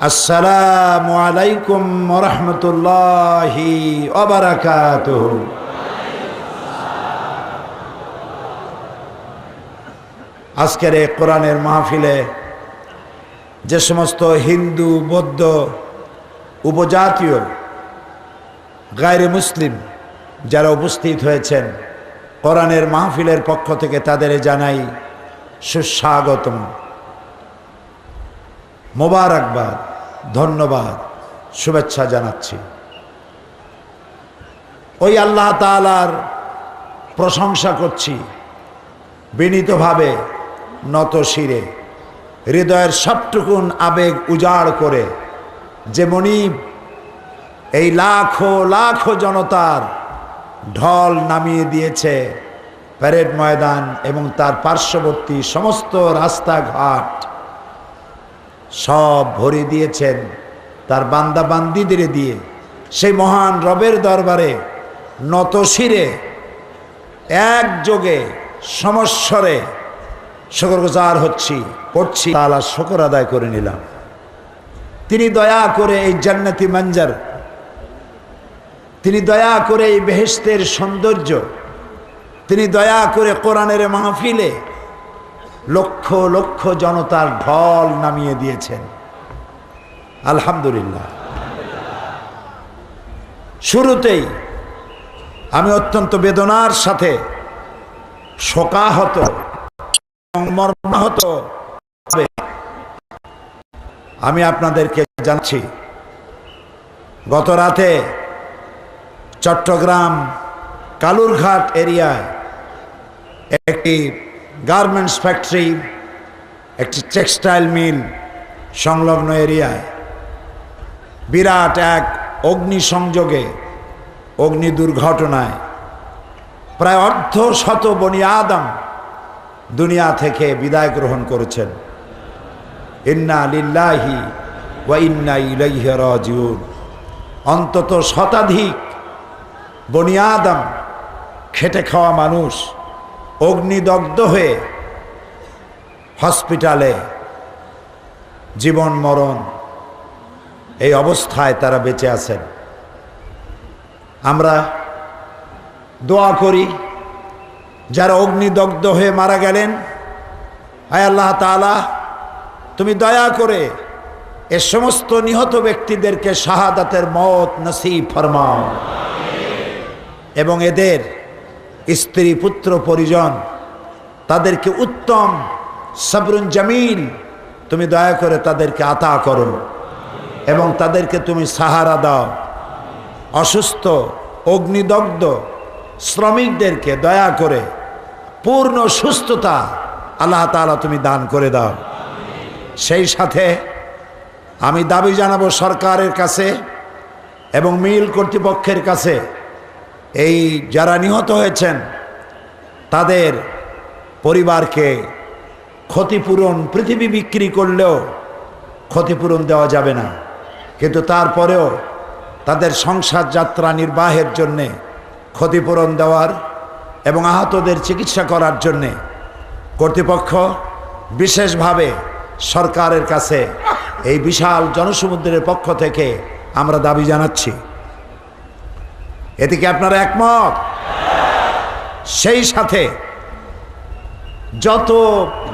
আসসালামু আলাইকুম ওয়া রাহমাতুল্লাহি ওয়া বারাকাতুহু। আজকের এই কোরআনের মাহফিলে যে সমস্ত হিন্দু, বৌদ্ধ, উপজাতীয়, গায়রে মুসলিম যারা উপস্থিত হয়েছেন, কোরআনের মাহফিলের পক্ষ থেকে তাদের জানাই সুস্বাগতম, মোবারকবাদ, ধন্যবাদ, শুভেচ্ছা জানাচ্ছি। ওই আল্লাহ তাআলার প্রশংসা করছি বিনীতভাবে, নত শিরে, হৃদয়ের সবটুকুন আবেগ উজাড় করে, যে মনিব এই লাখো লাখো জনতার ঢল নামিয়ে দিয়েছে প্যারেড ময়দান এবং তার পার্শ্ববর্তী সমস্ত রাস্তাঘাট সব ভরে দিয়েছেন তার বান্দা বান্দীদের দিয়ে। সেই মহান রবের দরবারে নত শিরে একযোগে সমস্বরে শুকরগুজার হচ্ছি, পড়ছি, তাআলার শুকর আদায় করে নিলাম। তিনি দয়া করে এই জান্নাতি মঞ্জর, তিনি দয়া করে এই বেহেশতের সৌন্দর্য, তিনি দয়া করে কোরআনের মাহফিলে লক্ষ লক্ষ জনতার ঢল নামিয়ে দিয়েছেন। আলহামদুলিল্লাহ। শুরুতেই আমি অত্যন্ত বেদনার সাথে শোকাহত এবং মর্মাহত আমি আপনাদেরকে জানাচ্ছি, গত রাতে চট্টগ্রাম কালুরঘাট এরিয়ায় একটি গার্মেন্টস ফ্যাক্টরি, একটি টেক্সটাইল মিল সংলগ্ন এরিয়ায় বিরাট এক অগ্নিসংযোগে, অগ্নি দুর্ঘটনায় প্রায় অর্ধশত বনি আদম দুনিয়া থেকে বিদায় গ্রহণ করেছেন। ইন্না লিল্লাহি ওয়া ইন্না ইলাইহি রাজিউন। অন্তত শতাধিক বনি আদম, খেটে খাওয়া মানুষ, অগ্নিদগ্ধ হয়ে হসপিটালে জীবন মরণ এই অবস্থায় তারা বেঁচে আছেন। আমরা দোয়া করি যারা অগ্নিদগ্ধ হয়ে মারা গেলেন, হায় আল্লাহ তাআলা তুমি দয়া করে এ সমস্ত নিহত ব্যক্তিদেরকে শাহাদাতের মওত নসিব ফরমাও এবং এদের স্ত্রী, পুত্র, পরিজন তাদেরকে উত্তম সবরুন জামিল তুমি দয়া করে তাদেরকে আতা করো এবং তাদেরকে তুমি সাহারা দাও। অসুস্থ, অগ্নিদগ্ধ শ্রমিকদেরকে দয়া করে পূর্ণ সুস্থতা আল্লাহ তাআলা তুমি দান করে দাও। সেই সাথে আমি দাবি জানাবো সরকারের কাছে এবং মিল কর্তৃপক্ষের কাছে, এই যারা নিহত হয়েছেন তাদের পরিবারকে ক্ষতিপূরণ, পৃথিবী বিক্রি করলেও ক্ষতিপূরণ দেওয়া যাবে না, কিন্তু তারপরেও তাদের সংসার যাত্রা নির্বাহের জন্যে ক্ষতিপূরণ দেওয়ার এবং আহতদের চিকিৎসা করার জন্যে কর্তৃপক্ষ বিশেষভাবে সরকারের কাছে এই বিশাল জনসমুদ্রের পক্ষ থেকে আমরা দাবি জানাচ্ছি। এতে কি আপনারা একমত? সেই সাথে যত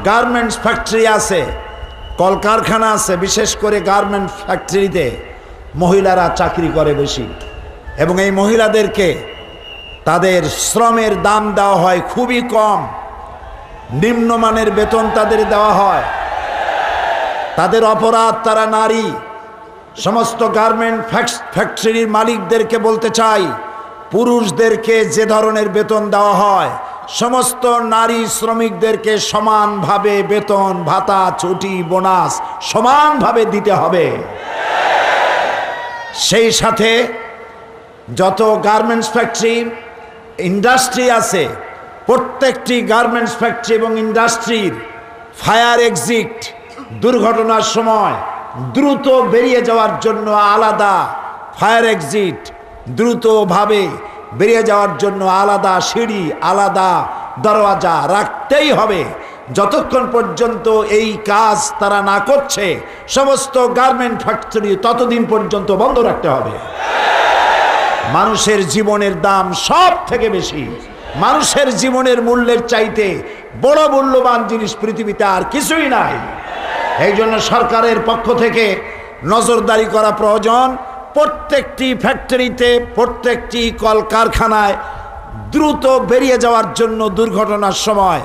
গার্মেন্টস ফ্যাক্টরি আছে, কলকারখানা আছে, বিশেষ করে গার্মেন্টস ফ্যাক্টরিতে মহিলারা চাকরি করে বেশি এবং এই মহিলাদেরকে তাদের শ্রমের দাম দেওয়া হয় খুবই কম, নিম্নমানের বেতন তাদের দেওয়া হয়। তাদের অপরাধ, তারা নারী। সমস্ত গার্মেন্ট ফ্যাক্টরির মালিকদেরকে বলতে চাই, পুরুষদেরকে যে ধরনের বেতন দেওয়া হয় সমস্ত নারী শ্রমিকদেরকে সমানভাবে বেতন, ভাতা, ছুটি, বোনাস সমানভাবে দিতে হবে। সেই সাথে যত গার্মেন্টস ফ্যাক্টরি, ইন্ডাস্ট্রি আছে, প্রত্যেকটি গার্মেন্টস ফ্যাক্টরি এবং ইন্ডাস্ট্রির ফায়ার এক্সিট, দুর্ঘটনার সময় দ্রুত বেরিয়ে যাওয়ার জন্য আলাদা ফায়ার এক্সিট, দ্রুতভাবে বেরিয়ে যাওয়ার জন্য আলাদা সিঁড়ি, আলাদা দরওয়াজা রাখতেই হবে। যতক্ষণ পর্যন্ত এই কাজ তারা না করছে, সমস্ত গার্মেন্ট ফ্যাক্টরি ততদিন পর্যন্ত বন্ধ রাখতে হবে। মানুষের জীবনের দাম সব থেকে বেশি। মানুষের জীবনের মূল্যের চাইতে বড় মূল্যবান জিনিস পৃথিবীতে আর কিছুই নাই। এই জন্য সরকারের পক্ষ থেকে নজরদারি করা প্রয়োজন। প্রত্যেকটি ফ্যাক্টরিতে, প্রত্যেকটি কলকারখানায় দ্রুত বেরিয়ে যাওয়ার জন্য, দুর্ঘটনার সময়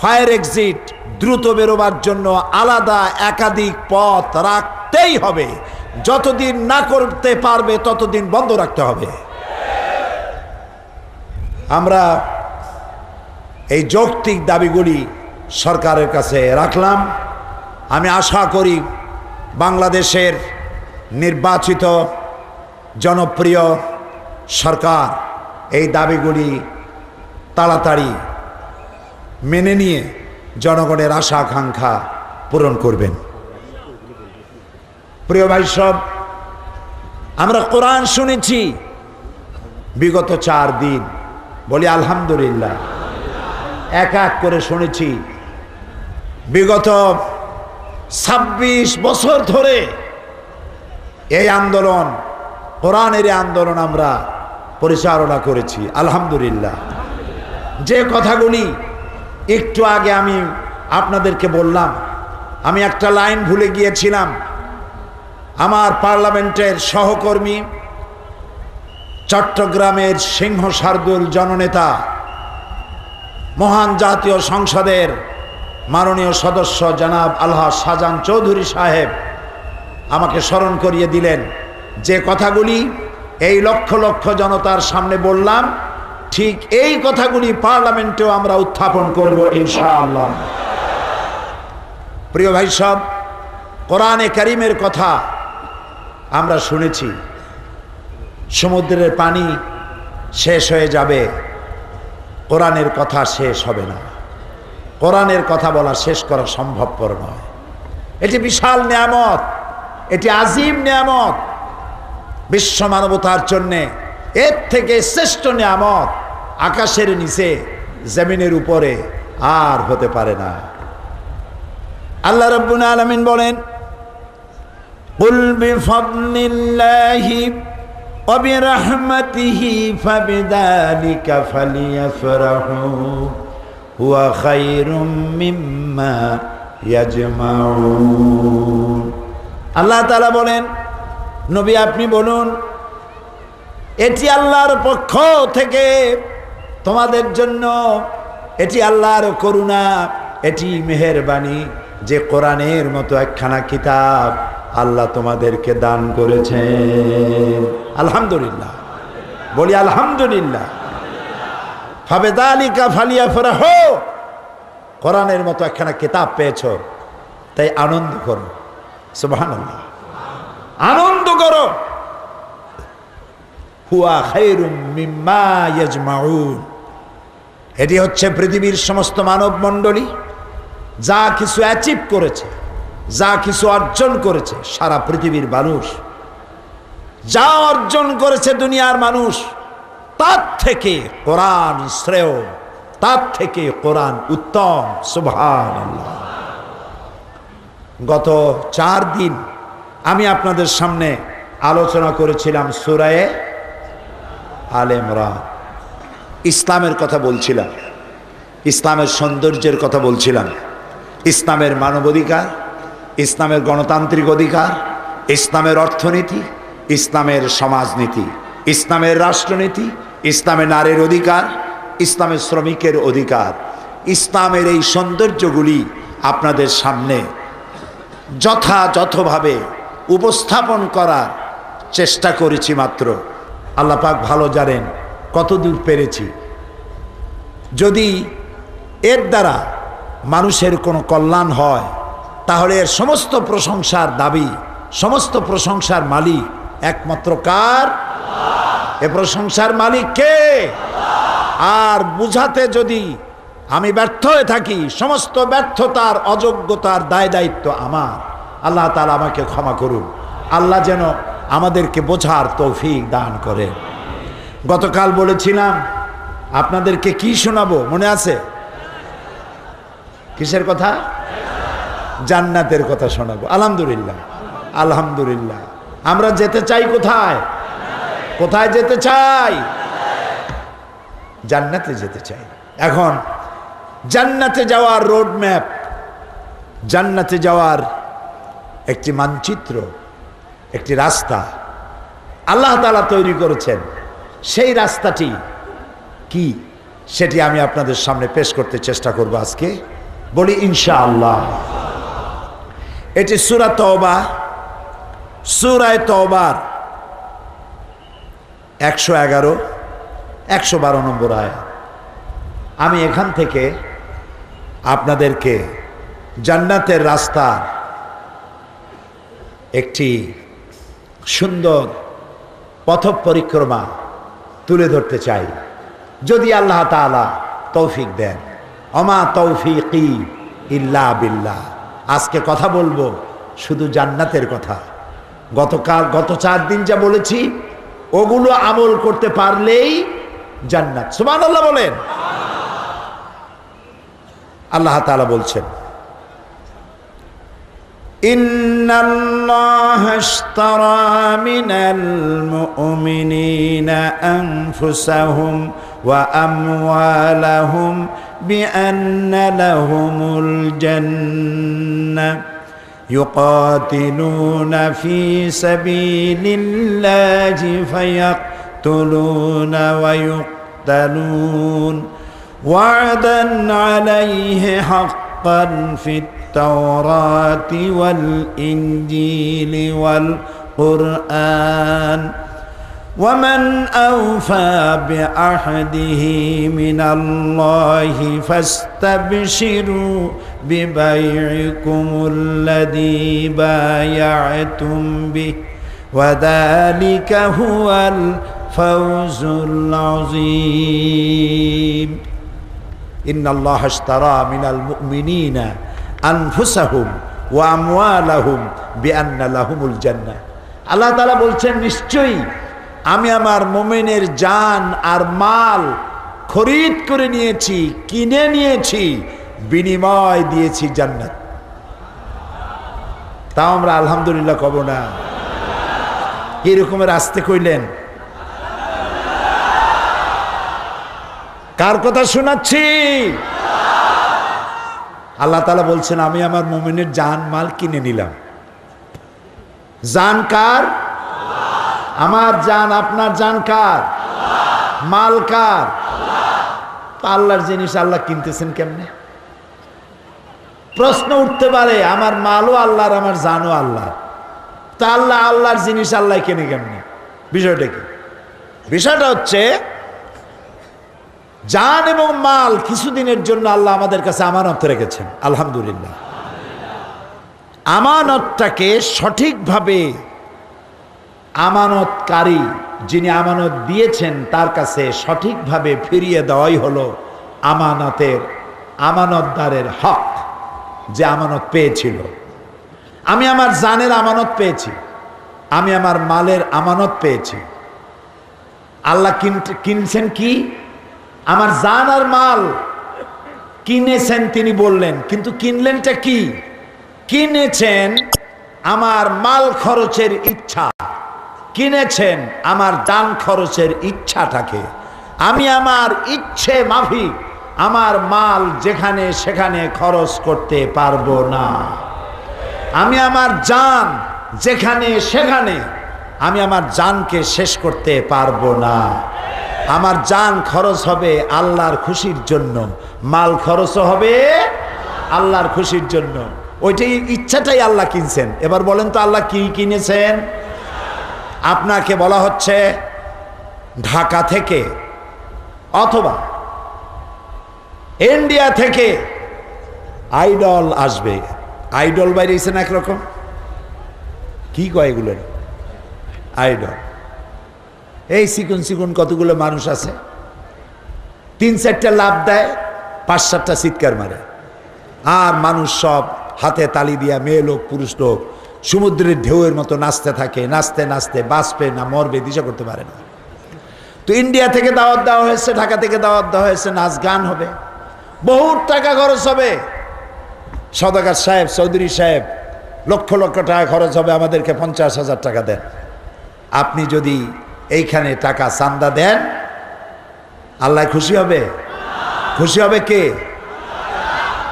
ফায়ার এক্সিট দ্রুত বেরোবার জন্য আলাদা একাধিক পথ রাখতেই হবে। যতদিন না করতে পারবে ততদিন বন্ধ রাখতে হবে। আমরা এই যৌক্তিক দাবিগুলি সরকারের কাছে রাখলাম। আমি আশা করি বাংলাদেশের নির্বাচিত জনপ্রিয় সরকার এই দাবিগুলি তাড়াতাড়ি মেনে নিয়ে জনগণের আশা আকাঙ্ক্ষা পূরণ করবেন। প্রিয় ভাই সব, আমরা কোরআন শুনেছি বিগত 4 দিন, বলি আলহামদুলিল্লাহ। এক এক করে শুনেছি। বিগত 26 বছর ধরে এই আন্দোলন, কোরআনের আন্দোলন আমরা পরিচালনা করেছি আলহামদুলিল্লাহ। যে কথাগুলি একটু আগে আমি আপনাদেরকে বললাম, আমি একটা লাইন ভুলে গিয়েছিলাম। আমার পার্লামেন্টের সহকর্মী, চট্টগ্রামের সিংহ শার্দুল জননেতা, মহান জাতীয় সংসদের মাননীয় সদস্য জনাব আলহাজ শাহজাহান চৌধুরী সাহেব আমাকে স্মরণ করিয়ে দিলেন যে কথাগুলি এই লক্ষ লক্ষ জনতার সামনে বললাম, ঠিক এই কথাগুলি পার্লামেন্টেও আমরা উত্থাপন করব ইনশাআল্লাহ। প্রিয় ভাই সব, কোরআনে কারীমের কথা আমরা শুনেছি। সমুদ্রের পানি শেষ হয়ে যাবে, কোরআনের কথা শেষ হবে না। কোরআনের কথা বলা শেষ করা সম্ভবপর নয়। এটি বিশাল নিয়ামত, এটি আজিম নিয়ামত বিশ্ব মানবতার জন্যে। এর থেকে শ্রেষ্ঠ নিয়ামত আকাশের নিচে, জমিনের উপরে আর হতে পারে না। আল্লাহ রাব্বুল আলামিন বলেন, কুল বিফাদলিল্লাহি ওয়া বিরহমাতিহি ফাবিযালিকা ফালিয়াফরাহু হুয়া খায়রুম মিম্মা ইয়াজমাউন। আল্লাহ তাআলা বলেন, নবী আপনি বলুন, এটি আল্লাহর পক্ষ থেকে তোমাদের জন্য, এটি আল্লাহর করুণা, এটি মেহেরবানি যে কোরআনের মতো একখানা কিতাব আল্লাহ তোমাদেরকে দান করেছেন। আলহামদুলিল্লাহ, বলি আলহামদুলিল্লাহ। ফাবিযালিকা ফালিয়াফরাহু, কোরআনের মতো একখানা কিতাব পেয়েছো, তাই আনন্দ করো। সুবহানাল্লাহ, আনন্দ করো। হুয়া খায়রুম মিম্মা ইয়াজমাউন, এটি হচ্ছে পৃথিবীর সমস্ত মানব মণ্ডলী যা কিছু অ্যাচিভ করেছে, যা কিছু অর্জন করেছে, সারা পৃথিবীর মানুষ যা অর্জন করেছে, দুনিয়ার মানুষ, তার থেকে কোরআন শ্রেয়, তার থেকে কোরআন উত্তম। সুবহানাল্লাহ। গত 4 দিন আমি আপনাদের সামনে আলোচনা করেছিলাম সূরা আলে ইমরান। ইসলামের কথা বলছিলাম, ইসলামের সৌন্দর্যের কথা বলছিলাম, ইসলামের মানবাধিকার, ইসলামের গণতান্ত্রিক অধিকার, ইসলামের অর্থনীতি, ইসলামের সমাজনীতি, ইসলামের রাষ্ট্রনীতি, ইসলামের নারীর অধিকার, ইসলামের শ্রমিকের অধিকার, ইসলামের এই সৌন্দর্যগুলি আপনাদের সামনে যথাযথভাবে উপস্থাপন করার চেষ্টা করেছি মাত্র। আল্লাহ পাক ভালো জানেন কতদূর পেরেছি। যদি এর দ্বারা মানুষের কোনো কল্যাণ হয়, তাহলে এর সমস্ত প্রশংসার দাবি, সমস্ত প্রশংসার মালিক একমাত্র কার? এ প্রশংসার মালিক কে? আর বুঝাতে যদি আমি ব্যর্থ হয়ে থাকি, সমস্ত ব্যর্থতার, অযোগ্যতার দায় দায়িত্ব আমার। আল্লাহ তাআলা আমাকে ক্ষমা করুন। আল্লাহ যেন আমাদেরকে বোঝার তৌফিক দান করেন। গতকাল বলেছিলাম আপনাদেরকে কি শোনাবো, মনে আছে? কিসের কথা? জান্নাতের কথা শোনাবো। আলহামদুলিল্লাহ, আলহামদুলিল্লাহ। আমরা যেতে চাই কোথায়? কোথায় যেতে চাই? জান্নাতে যেতে চাই। এখন জান্নাতে যাওয়ার রোড ম্যাপ, জান্নাতে যাওয়ার একটি মানচিত্র, একটি রাস্তা আল্লাহ তাআলা তৈরি করেছেন। সেই রাস্তাটি কি সেটি আমি আপনাদের সামনে পেশ করতে চেষ্টা করব আজকে। বলি ইনশাআল্লাহ। এটি সূরা তওবা, সূরা তওবার 111, 112 নম্বর আয়াত। আমি এখান থেকে আপনাদেরকে জান্নাতের রাস্তার একটি সুন্দর পথ পরিক্রমা তুলে ধরতে চাই, যদি আল্লাহ তাআলা তৌফিক দেন। ওমা তৌফিকি ইল্লা বিল্লাহ। আজকে কথা বলবো শুধু জান্নাতের কথা। গত 4 দিন যা বলেছি ওগুলো আমল করতে পারলেই জান্নাত। সুবহানাল্লাহ বলেন। আল্লাহ তাআলা বলছেন, ইন্নাল্লাহা আশতারা মিনাল মুমিনিনা আনফুসাহুম ওয়া আমওয়ালাহুম বিআন্না লাহুমুল জান্নাহ يقاتلون في سبيل الله فيقتلون ويقتلون وعدا عليه حقا في التوراة والإنجيل والقرآن ومن أوفى بعهده من الله فاستبشروا ببيعكم الذي بايعتم به وذلك هو الفوز العظيم إن الله اشترى من المؤمنين أنفسهم وأموالهم بأن لهم الجنة। আল্লাহ তাআলা বলছেন, নিশ্চয়ই আমি আমার মুমিনের জান আর মাল খরিদ করে নিয়েছি, কিনে নিয়েছি, বিনিময় দিয়েছি জান্নাত। তাও আমরা আলহামদুলিল্লাহ কব না? কি রকমের আসতে কইলেন? কার কথা শোনাচ্ছি? আল্লাহ তাআলা বলছেন, আমি আমার মুমিনের জান মাল কিনে নিলাম। জান কার? আমার জান, আপনার জান কার? মাল কার? আল্লাহর জিনিস আল্লাহ কিনতেছেন কেমনে? প্রশ্ন উঠতে পারে, আমার মালও আল্লাহর, আমার জানও আল্লাহ, তা আল্লাহ আল্লাহর জিনিস আল্লাহ কেনে কেমনে? বিষয়টা কি? বিষয়টা হচ্ছে, জান এবং মাল কিছুদিনের জন্য আল্লাহ আমাদের কাছে আমানত রেখেছেন। আলহামদুলিল্লাহ। আমানতটাকে সঠিকভাবে আমানতকারী যিনি আমানত দিয়েছেন তার কাছে সঠিকভাবে ফিরিয়ে দেওয়াই হলো আমানতদারের হক, যে আমানত পেয়েছিল। আমি আমার জানের আমানত পেয়েছি, আমি আমার মালের আমানত পেয়েছি। আল্লাহ কিনছেন কি? আমার জান আর মাল কিনেছেন তিনি বললেন, কিন্তু কিনলেনটা কি? কিনেছেন আমার মাল খরচের ইচ্ছা, কিনেছেন আমার জান খরচের ইচ্ছাটাকে। আমি আমার ইচ্ছে মাফিক আমার মাল যেখানে সেখানে খরচ করতে পারবো না। আমি আমার জান যেখানে সেখানে আমি আমার জানকে শেষ করতে পারবো না। আমার জান খরচ হবে আল্লাহর খুশির জন্য, মাল খরচ হবে আল্লাহর খুশির জন্য। ওইটাই ইচ্ছাটাই আল্লাহ কিনছেন। এবার বলেন তো আল্লাহ কি কিনেছেন? আপনাকে বলা হচ্ছে ঢাকা থেকে অথবা ইন্ডিয়া থেকে আইডল আসবে। আইডল বাইরেছেন একরকম, কি কয় এগুলোর? আইডল। এই চিকুন চিকুন কতগুলো মানুষ আছে, 3-4টা লাফ দেয়, 5-7টা চিৎকার মারে, আর মানুষ সব হাতে তালি দিয়া, মেয়ে লোক পুরুষ লোক সমুদ্রের ঢেউয়ের মতো নাচতে থাকে। নাচতে নাচতে বাঁচবে না মরবে দিশা করতে পারে না। তো ইন্ডিয়া থেকে দাওয়াত দেওয়া হয়েছে, ঢাকা থেকে দাওয়াত দেওয়া হয়েছে, নাচ গান হবে, বহুত টাকা খরচ হবে। সওদাগর সাহেব, চৌধুরী সাহেব, লক্ষ লক্ষ টাকা খরচ হবে, আমাদেরকে 50,000 টাকা দেন। আপনি যদি এইখানে টাকা চান্দা দেন, আল্লাহ খুশি হবে? খুশি হবে কে?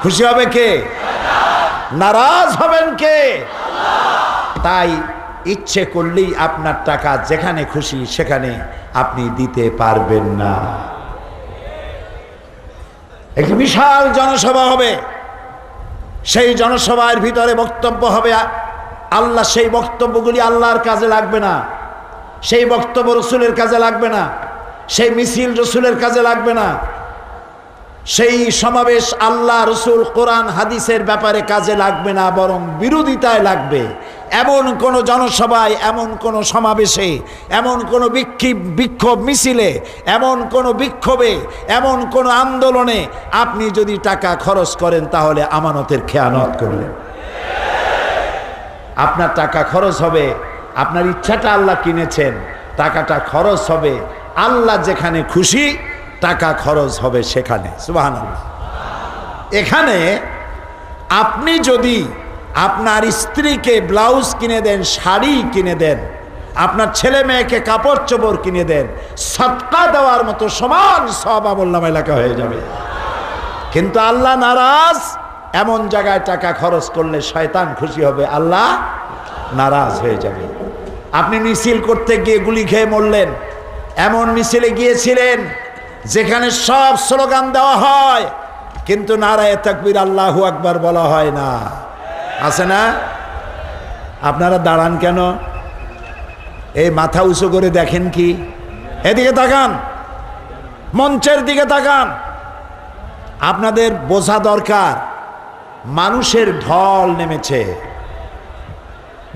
খুশি হবে কে? নারাজ হবেন কে? তাই ইচ্ছে করলেই আপনার টাকা যেখানে খুশি সেখানে আপনি দিতে পারবেন না। একটি বিশাল জনসভা হবে, সেই জনসভার ভিতরে বক্তব্য হবে, আল্লাহ সেই বক্তব্যগুলি আল্লাহর কাজে লাগবে না, সেই বক্তব্য রসুলের কাজে লাগবে না, সেই মিছিল রসুলের কাজে লাগবে না, সেই সমাবেশ আল্লাহ, রসুল, কোরআন, হাদিসের ব্যাপারে কাজে লাগবে না, বরং বিরোধিতায় লাগবে। এমন কোন জনসভায়, এমন কোন সমাবেশে, এমন কোন বিক্ষোভ মিছিলে, এমন কোন বিক্ষোভে, এমন কোন আন্দোলনে আপনি যদি টাকা খরচ করেন তাহলে আমানতের খেয়ানত করলেন। আপনার টাকা খরচ হবে, আপনার ইচ্ছাটা আল্লাহ কিনেছেন, টাকাটা খরচ হবে আল্লাহ যেখানে খুশি, টাকা খরচ হবে সেখানে। সুবহানাল্লাহ। এখানে আপনি যদি আপনার স্ত্রীকে ব্লাউজ কিনে দেন, শাড়ি কিনে দেন, আপনার ছেলে মেয়েকে কাপড় চোপড় কিনে দেন, সদকা দেওয়ার মতো সমান সওয়াব আমলনামায় লেখা হয়ে যাবে। কিন্তু আল্লাহ নারাজ এমন জায়গায় টাকা খরচ করলে শয়তান খুশি হবে, আল্লাহ নারাজ হয়ে যাবে। আপনি মিছিল করতে গিয়ে গুলি খেয়ে মরলেন, এমন মিছিলে গিয়েছিলেন যেখানে সব স্লোগান দেওয়া হয় কিন্তু নারায়ে তাকবীর আল্লাহু আকবার বলা হয় না, আছে না? আপনারা দাঁড়ান কেন? এই মাথা উঁচু করে দেখেন কি? এদিকে তাকান, মঞ্চের দিকে তাকান। আপনাদের বোঝা দরকার মানুষের ঢল নেমেছে,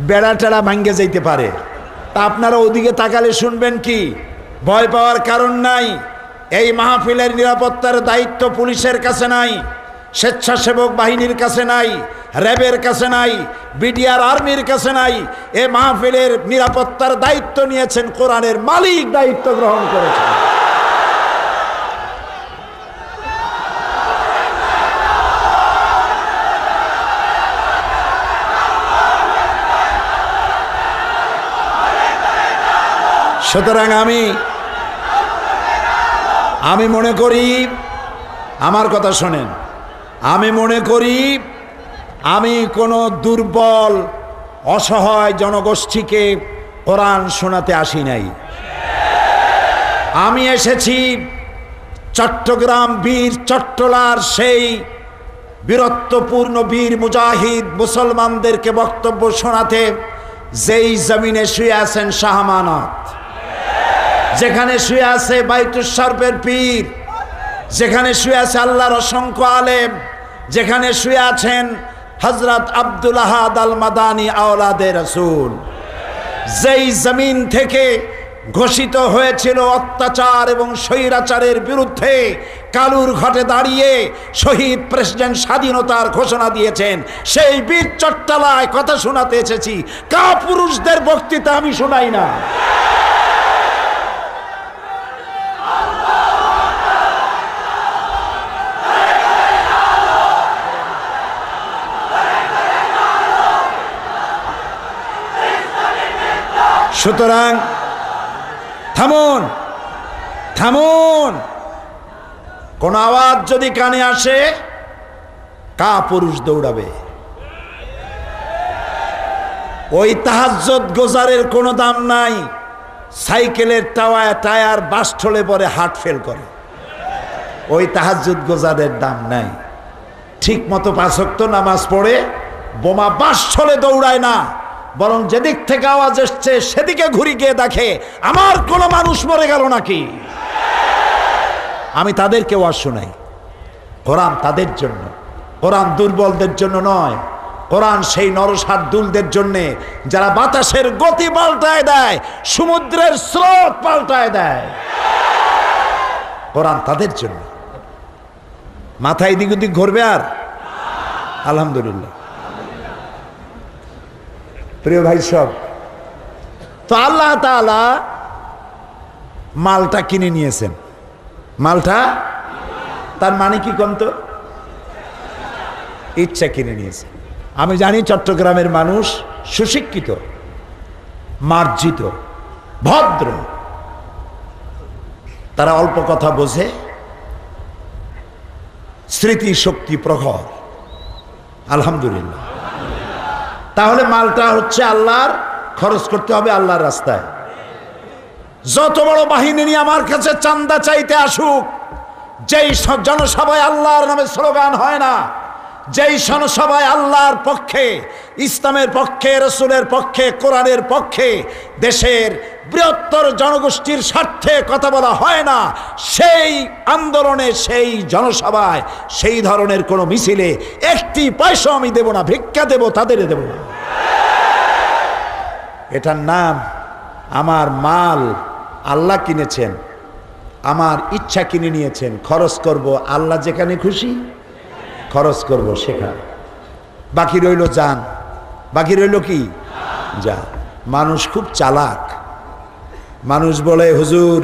বেড়া টেড়া ভাঙ্গে যাইতে পারে, তা আপনারা ওদিকে তাকালে শুনবেন কি? ভয় পাওয়ার কারণ নাই। এই মাহফিলের নিরাপত্তার দায়িত্ব পুলিশের কাছে নাই, স্বেচ্ছাসেবক বাহিনীর কাছে নাই, র্যাবের কাছে নাই, বিডিআর আর্মির কাছে নাই। এ মাহফিলের নিরাপত্তার দায়িত্ব নিয়েছেন কোরআনের মালিক, দায়িত্ব গ্রহণ করেছেন। সুতরাং আমি মনে করি, আমার কথা শোনেন, আমি মনে করি আমি কোনো দুর্বল অসহায় জনগোষ্ঠীকে কোরআন শোনাতে আসি নাই। আমি এসেছি চট্টগ্রাম বীর চট্টলার সেই বীরত্বপূর্ণ বীর মুজাহিদ মুসলমানদেরকে বক্তব্য শোনাতে, যেই জমিনে শুয়ে আছেন শাহ আমানত, যেখানে শুয়ে আছে বাইতুস শরফের পীর, যেখানে শুয়ে আছে আল্লাহর অসংখ্য আলেম, যেখানে শুয়ে আছেন হযরত আব্দুল আহাদ আল মাদানী আওলাদে রাসূল, যেই জমিন থেকে ঘোষিত হয়েছিল অত্যাচার এবং স্বৈরাচারের বিরুদ্ধে, কালুর ঘাটে দাঁড়িয়ে শহীদ প্রেসিডেন্ট স্বাধীনতার ঘোষণা দিয়েছেন, সেই বীর চট্টলায় কথা শোনাতে এসেছি। কাপুরুষদের বক্তৃতা আমি শোনাই না। সুতরাং থামুন, থামুন। কোন আওয়াজ যদি কানে আসে, কাপুরুষ দৌড়াবে। ওই তাহাজ্জুদ গোজারের কোনো দাম নাই। সাইকেলের টায়ার বাস্ট হলে পরে হার্ট ফেল করে, ওই তাহাজ্জুদ গোজারের দাম নাই। ঠিক মতো 5 ওয়াক্ত নামাজ পড়ে বোমা বাস্ট হলে দৌড়ায় না, বরং যেদিক থেকে আওয়াজ এসছে সেদিকে ঘুরে গিয়ে দেখে আমার কোনো মানুষ মরে গেল নাকি। আমি তাদেরকে ওয়াজ শোনাই। কোরআন তাদের জন্য, কোরআন দুর্বলদের জন্য নয়। কোরআন সেই নরসাদুলদের জন্যে যারা বাতাসের গতি পাল্টায় দেয়, সমুদ্রের স্রোত পাল্টায় দেয়। কোরআন তাদের জন্য। মাথায় এদিক ওদিক ঘুরবে আর? আলহামদুলিল্লাহ। প্রিয় ভাই সব, তো আল্লাহ তাআলা মালটা কিনে নিয়েছেন। মালটা তার মানে কি কন্ত? ইচ্ছা কিনে নিয়েছে। আমি জানি চট্টগ্রামের মানুষ সুশিক্ষিত, মার্জিত, ভদ্র, তারা অল্প কথা বোঝে, স্মৃতি শক্তি প্রখর, আলহামদুলিল্লাহ। তাহলে মালটা হচ্ছে আল্লাহর, খরচ করতে হবে আল্লাহর রাস্তায়। যত বড় বাহিনী নিয়ে আমার কাছে চান্দা চাইতে আসুক, যেই জনসভায় আল্লাহর নামে স্লোগান হয় না, যেই জনসভায় আল্লাহর পক্ষে, ইসলামের পক্ষে, রসুলের পক্ষে, কোরআনের পক্ষে, দেশের বৃহত্তর জনগোষ্ঠীর স্বার্থে কথা বলা হয় না, সেই আন্দোলনে, সেই জনসভায়, সেই ধরনের কোনো মিছিলে একটি পয়সা আমি দেব না, ভিক্ষা দেব, তাদের দেব না। এটার নাম আমার মাল আল্লাহ কিনেছেন, আমার ইচ্ছা কিনে নিয়েছেন, খরচ করব আল্লাহ যেখানে খুশি খরচ করব সেখানে। বাকি রইল জান, বাকি রইল কি? যা। মানুষ খুব চালাক। মানুষ বলে, হুজুর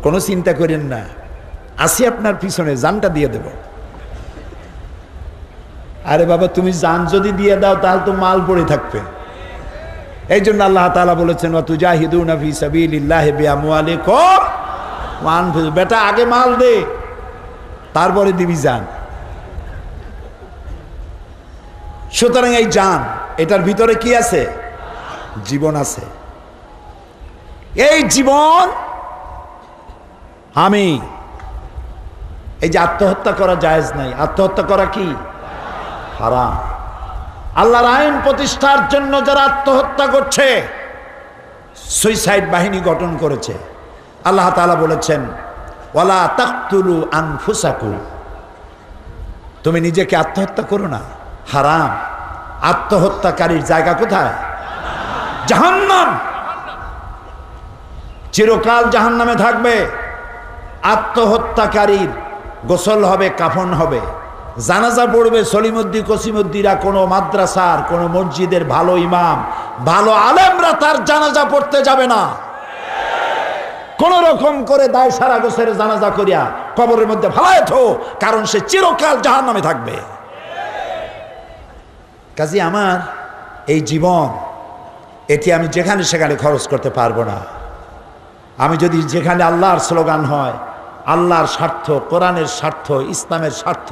কোনো চিন্তা করেন না, আসি আপনার পিছনে, জানটা দিয়ে দেব। আরে বাবা, তুমি জান যদি দিয়ে দাও তাহলে তো মাল পড়ে থাকবে। এই জন্য আল্লাহ তাআলা বলেছেন, ওয়াতুজাহিদুনা ফি সাবিলিল্লাহি বিআমওয়ালিকুম ওয়া আনফুসিকুম। বেটা আগে মাল দে, তারপরে দিবি জান। সুতরাং এই জান, এটার ভিতরে কি আছে? জীবন আছে। এই জীবন আমি, এই যে আত্মহত্যা করা জায়েজ নাই, আত্মহত্যা করা কি হারাম। আল্লাহর আইন প্রতিষ্ঠার জন্য যারা আত্মহত্যা করছে, সুইসাইড বাহিনী গঠন করেছে, আল্লাহ তাআলা বলেছেন, ওয়ালা তাকতুলু আনফুসাকুম, তুমি নিজেকে আত্মহত্যা করো না, হারাম। আত্মহত্যাকারীর জায়গা কোথায়? জাহান্নাম। চিরকাল জাহান্নামে থাকবে। আত্মহত্যাকারীর গোসল হবে, কাফন হবে, জানাজা পড়বে সলিমুদ্দি কসিমুদ্দিরা, কোনো মাদ্রাসার, কোনো মসজিদের ভালো ইমাম, ভালো আলেমরা তার জানাজা পড়তে যাবে না। কোন রকম করে দায় সারা গোসের জানাজা করিয়া কবরের মধ্যে ফালায় থো, কারণ সে চিরকাল জাহান্নামে থাকবে। কাজে আমার এই জীবন, এটি আমি যেখানে সেখানে খরচ করতে পারবো না। আমি যদি যেখানে আল্লাহর স্লোগান হয়, আল্লাহর স্বার্থ, কোরআনের স্বার্থ, ইসলামের স্বার্থ,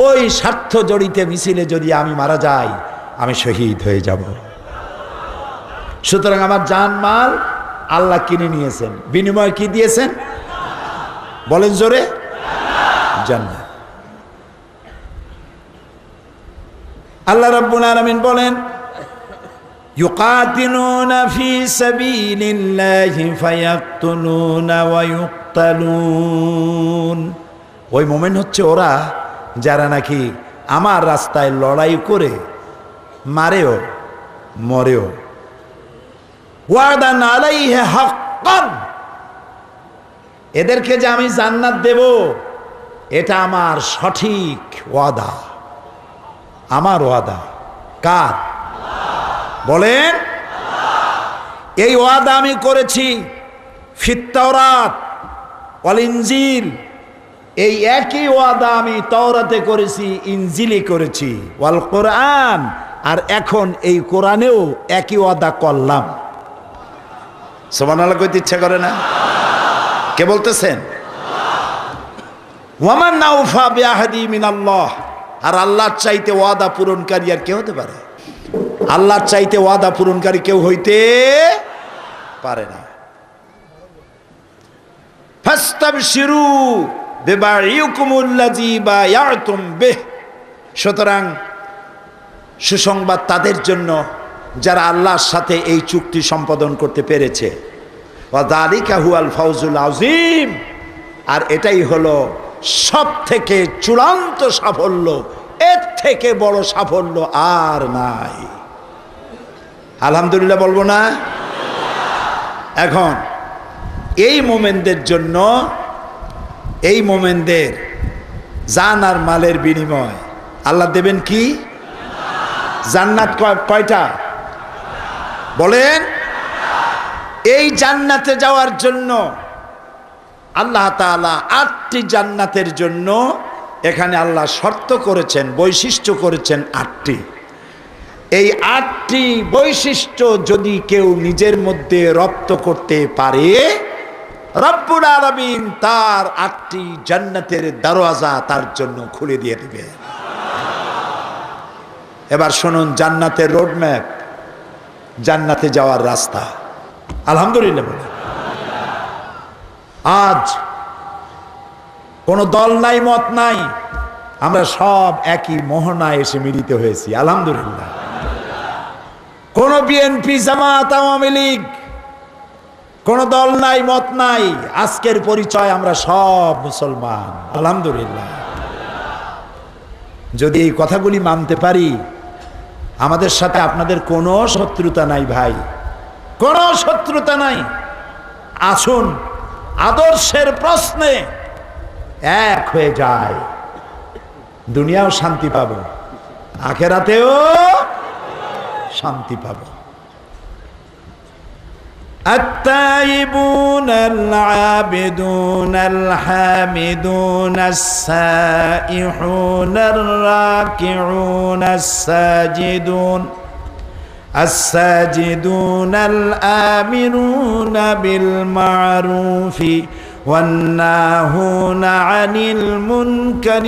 ওই স্বার্থ জড়িত মিছিলে যদি আমি মারা যাই, আমি শহীদ হয়ে যাব। সুতরাং আমার জান মাল আল্লাহ কিনে নিয়েছেন, বিনিময় কি দিয়েছেন? বলেন জোরে, জান্নাত। আল্লাহ রাব্বুল আলামিন বলেন, ইউকাতিলুনা ফি সাবিলিল্লাহি ফায়াকতুলুনা ওয়া ইউকতালুন। ওই মোমেন্ট হচ্ছে ওরা যারা নাকি আমার রাস্তায় লড়াই করে মারেও মরেও। ওয়াদান আলাইহি হাক্কান, এদেরকে যে আমি জান্নাত দেব, এটা আমার সঠিক ওয়াদা, আমার ওয়াদা। কার? বলেন। এই ওয়াদা আমি করেছি ফিত তাওরাত ওয়াল ইনজিল, এই একই ওয়াদা আমি তাওরাতে করেছি, ইনজিলে করেছি, ওয়াল কোরআন, আর এখন এই কোরআনেও একই ওয়াদা করলাম। সুবহানাল্লাহ কইতে ইচ্ছা করে না? কে বলতেছেন? ওয়ামান আওফা বিআহদি মিনাল্লাহ, আর আল্লাহর চাইতে ওয়াদা পূরণকারী আর কে হতে পারে? আল্লাহর চাইতে ওয়াদা পূরণকারী কেউ হইতে পারে না। ফাস্তাবশিরু বিবাইকুমুল্লাযী বায়াতুম বিহ, সুতরাং সুসংবাদ তাদের জন্য যারা আল্লাহর সাথে এই চুক্তি সম্পাদন করতে পেরেছে। ওয়া যালিকা হুয়াল ফাউজুল আযীম, আর এটাই হলো সব থেকে চূড়ান্ত সাফল্য, এর থেকে বড় সাফল্য আর নাই। আলহামদুলিল্লাহ বলবো না? এখন এই মোমেনদের জন্য, এই মোমেনদের জান আর মালের বিনিময় আল্লাহ দেবেন কি? জান্নাত। কয়টা বলেন? এই জান্নাতে যাওয়ার জন্য আল্লাহ তাআলা 8টি জান্নাতের জন্য এখানে আল্লাহ শর্ত করেছেন, বৈশিষ্ট্য করেছেন 8টি। এই 8টি বৈশিষ্ট্য যদি কেউ নিজের মধ্যে রপ্ত করতে পারে, রব্বুল আলামিন তার 8টি জান্নাতের দরওয়াজা তার জন্য খুলে দিয়ে দিবে। এবার শুনুন জান্নাতের রোডম্যাপ, জান্নাতে যাওয়ার রাস্তা। আলহামদুলিল্লাহ বলে। আজ কোনো দল নাই, মত নাই, আমরা সব একই মোহনায় এসে মিলিত হয়েছি। আলহামদুলিল্লাহ। কোন বিএনপি, জামাত, আওয়ামী লীগ, কোন দল নাই, মত নাই, আজকের পরিচয় আমরা সব মুসলমান। আলহামদুলিল্লাহ। যদি এই কথাগুলি মানতে পারি, আমাদের সাথে আপনাদের কোনো শত্রুতা নাই ভাই, কোনো শত্রুতা নাই। আসুন আদর্শের প্রশ্নে এক হয়ে যায়, দুনিয়াও শান্তি পাবো, আখেরাতেও শান্তি পাবো। التائبون العابدون الحامدون السائحون الراكعون الساجدون الآمرون بالمعروف والناهون عن المنكر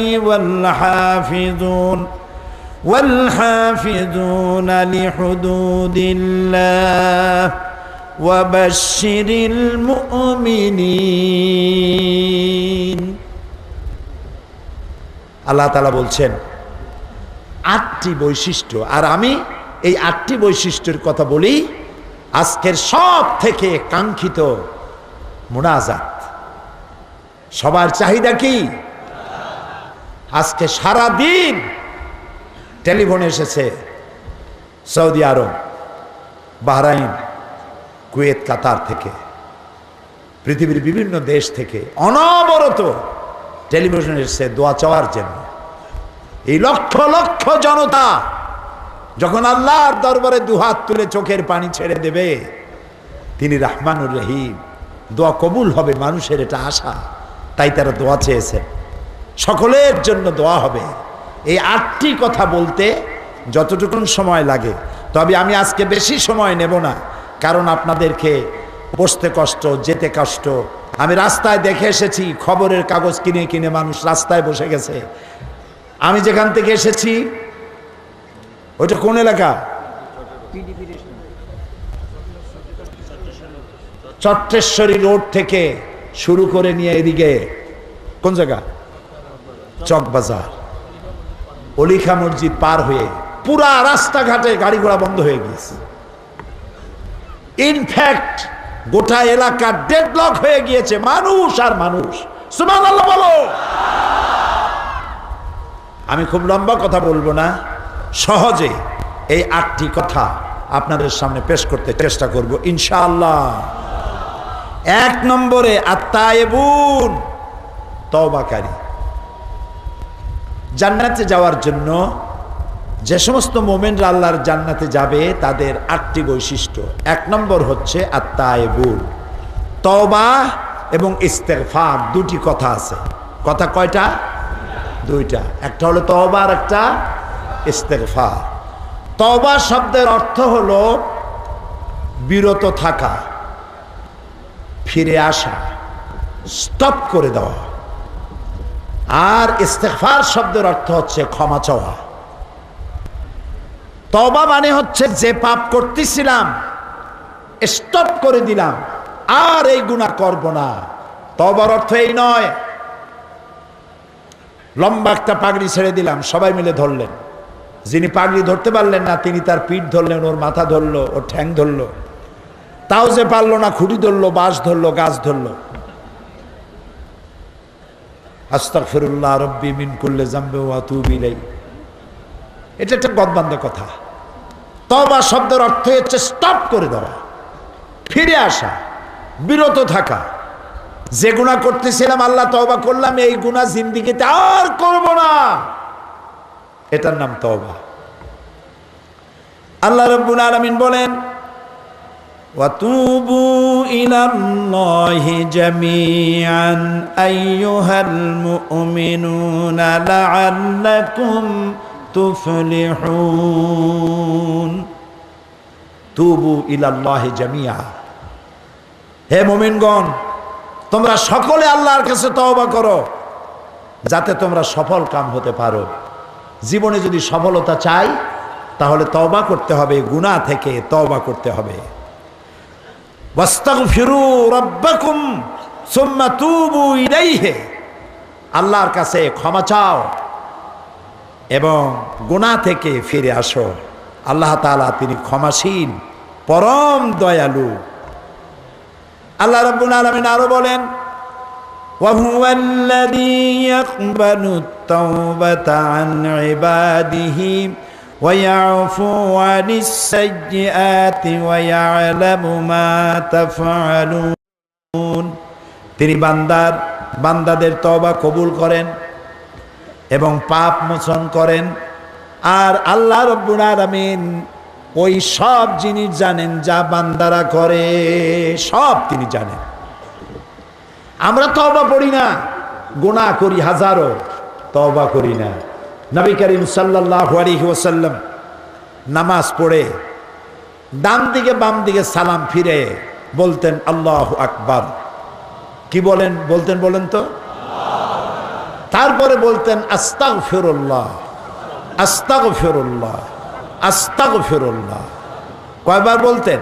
والحافظون لحدود الله وبشر المؤمنين। আল্লাহ তাআলা বলছেন 8টি বৈশিষ্ট্য, আর আমি এই 8টি বৈশিষ্ট্যের কথা বলি। আজকের সব থেকে কাঙ্ক্ষিত মুনাজাত, সবার চাহিদা কি? আজকে সারা দিন টেলিফোন এসেছে সৌদি আরব, বাহরাইন, কুয়েত, কাতার থেকে, পৃথিবীর বিভিন্ন দেশ থেকে অনবরত টেলিভিশন এসেছে দোয়া চাওয়ার জন্য। এই লক্ষ লক্ষ জনতা যখন আল্লাহর দরবারে দুহাত তুলে চোখের পানি ছেড়ে দেবে, তিনি রহমানুর রহিম, দোয়া কবুল হবে, মানুষের এটা আশা, তাই তারা দোয়া চেয়েছেন, সকলের জন্য দোয়া হবে। এই 8টি কথা বলতে যতটুকুন সময় লাগে, তবে আমি আজকে বেশি সময় নেব না, কারণ আপনাদেরকে বসতে কষ্ট, যেতে কষ্ট। আমি রাস্তায় দেখে এসেছি, খবরের কাগজ কিনে কিনে মানুষ রাস্তায় বসে গেছে। আমি যেখান থেকে এসেছি, ওইটা কোন এলাকা? চট্টেশ্বরী রোড থেকে শুরু করে নিয়ে এদিকে কোন জায়গা, চকবাজার, অলিখা মসজিদ পার হয়ে পুরা রাস্তাঘাটে গাড়ি ঘোড়া বন্ধ হয়ে গিয়েছে। ইনফ্যাক্ট গোটা এলাকা ডেডলক হয়ে গিয়েছে, মানুষ আর মানুষ। সুবহানাল্লাহ বলো। আমি খুব লম্বা কথা বলবো না, সহজে এই 8টি কথা আপনাদের সামনে পেশ করতে চেষ্টা করব ইনশাআল্লাহ। 1 নম্বরে আত-তায়েবুন, তওবাকারী। জান্নাতে যাওয়ার জন্য যে সমস্ত মুমিনরা আল্লাহর জান্নাতে যাবে তাদের 8টি বৈশিষ্ট্য। 1 নম্বর হচ্ছে আত-তায়েবুন, তওবা এবং ইস্তেগফার, 2টি কথা আছে। কথা কয়টা? 2টা। একটা হলো তওবা আর একটা ইস্তেগফার। তওবা শব্দের অর্থ হলো বিরত থাকা, ফিরে আসা, স্টপ করে দেওয়া। আর ইস্তেগফার শব্দের অর্থ হচ্ছে ক্ষমা চাওয়া। তওবা মানে হচ্ছে যে পাপ করতেছিলাম স্টপ করে দিলাম, আর এই গুনাহ করব না। তওবার অর্থ এই নয় লম্বা একটা পাগড়ি ছেড়ে দিলাম, সবাই মিলে ধরলেন, যিনি পাগড়ি ধরতে পারলেন না তিনি তার পিঠ ধরলেন, ওর মাথা ধরলো, ওর ঠ্যাং ধরলো, তাও যে পারলো না খুঁটি ধরলো, বাঁশ ধরলো, গাছ ধরলো। আস্তাগফিরুল্লাহ রব্বি মিন কুল্লি যামবি ওয়া আতুবু ইলাইহি, এটা একটা গদবান্ধা কথা। তওবা শব্দের অর্থ হচ্ছে স্টপ করে দেওয়া, ফিরে আসা, বিরত থাকা। যে গুনাহ করতেছিলাম আল্লাহ তওবা করলাম, এই গুনাহ জিন্দেগিতে আর করব না, এটার নাম তওবা। আল্লাহ রাব্বুল আলামিন বলেন وتوبوا إلى الله جميعا أيها المؤمنون لعلكم تفلحون তুবু ইলাল্লাহি জামিআ। হে মুমিনগণ, তোমরা সকলে আল্লাহর কাছে তওবা করো যাতে তোমরা সফল কাম হতে পারো। জীবনে যদি সফলতা চাই তাহলে তওবা করতে হবে, গুনাহ থেকে তওবা করতে হবে। ওয়াস্তাগফিরু রাব্বাকুম সুম্মা তুবু ইলাইহি, আল্লাহর কাছে ক্ষমা চাও এবং গুনাহ থেকে ফিরে আসো। আল্লাহ তাআলা তিনি ক্ষমাশীল, পরম দয়ালু। আল্লাহ রাব্বুল আলামিন আরো বলেন, ওয়া হুয়াল্লাযী ইয়াকবালুত তাওবাতা আন ইবাদিহি ওয়া ইয়াফু আনিস সাইয়্যাতি ওয়া ইয়ালামু মা তাফআলুন। তিনি বান্দাদের তওবা কবুল করেন এবং পাপ মোচন করেন। আর আল্লাহ রাব্বুল আলামিন ওই সব জিনিস জানেন যা বান্দারা করে, সব তিনি জানেন। আমরা তওবা পড়ি না, গুনাহ করি হাজারো, তওবা করি না। নবী করিম সাল্লাল্লাহু আলাইহি ওয়াসাল্লাম নামাজ পড়ে ডান দিকে বাম দিকে সালাম ফিরে বলতেন আল্লাহু আকবার। কি বলতেন বলেন তো? তারপরে বলতেন আস্তাগফিরুল্লাহ, আস্তাগফিরুল্লাহ, আস্তাগফিরুল্লাহ। কয়বার বলতেন?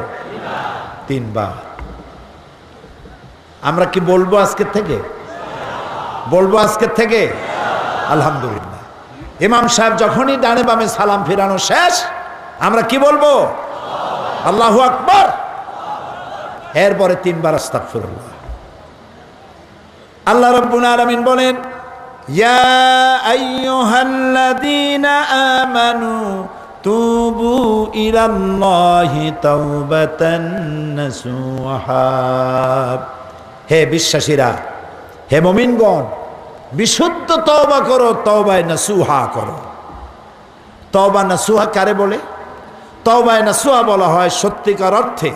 3 বার। আমরা কি বলবো আজকের থেকে? বলবো আজকের থেকে? আলহামদুলিল্লাহ। ইমাম সাহেব যখনই ডানে বামে সালাম ফিরানো শেষ, আমরা কি বলবো? আল্লাহু আকবার। এরপরে 3 বার আস্তাগফিরুল্লাহ। আল্লাহ রাব্বুল আলামিন বলেন, ইয়া আইয়ুহাল্লাযীনা আমানু তুবু ইলাল্লাহি তাওবাতান নাসুহা। হে বিশ্বাসীরা, হে মুমিনগণ, বিশুদ্ধ তওবা করো, তওবায়ে নাসুহা করো। তওবা নাসুহা কারে বলে? তওবায়ে নাসুহা বলা হয় সত্যিকার অর্থে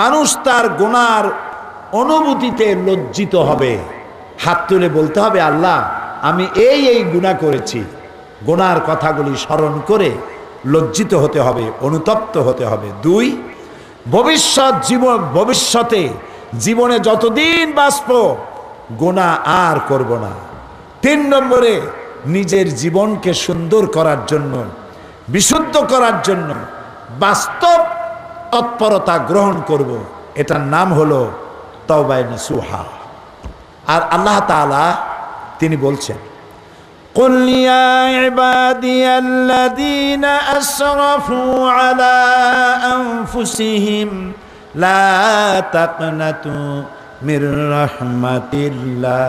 মানুষ তার গুনার অনুভূতিতে লজ্জিত হবে, হাত তুলে বলতে হবে, আল্লাহ আমি এই গুনাহ করেছি। গুনার কথাগুলি স্মরণ করে লজ্জিত হতে হবে, অনুতপ্ত হতে হবে। 2, ভবিষ্যতে জীবনে যতদিন বাঁচব গুনাহ আর করব না। 3 নম্বরে নিজের জীবনকে সুন্দর করার জন্য, বিশুদ্ধ করার জন্য বাস্তব তৎপরতা গ্রহণ করব। এটার নাম হলো তাওবায়ে নাসুহা। আর আল্লাহ তাআলা তিনি বলছেন, কুল ইয়া ইবাদিয়াল্লাযীনা আসরাফু আলা আনফুসিহিম লা তাকনাতু মির রাহমাতিল্লাহ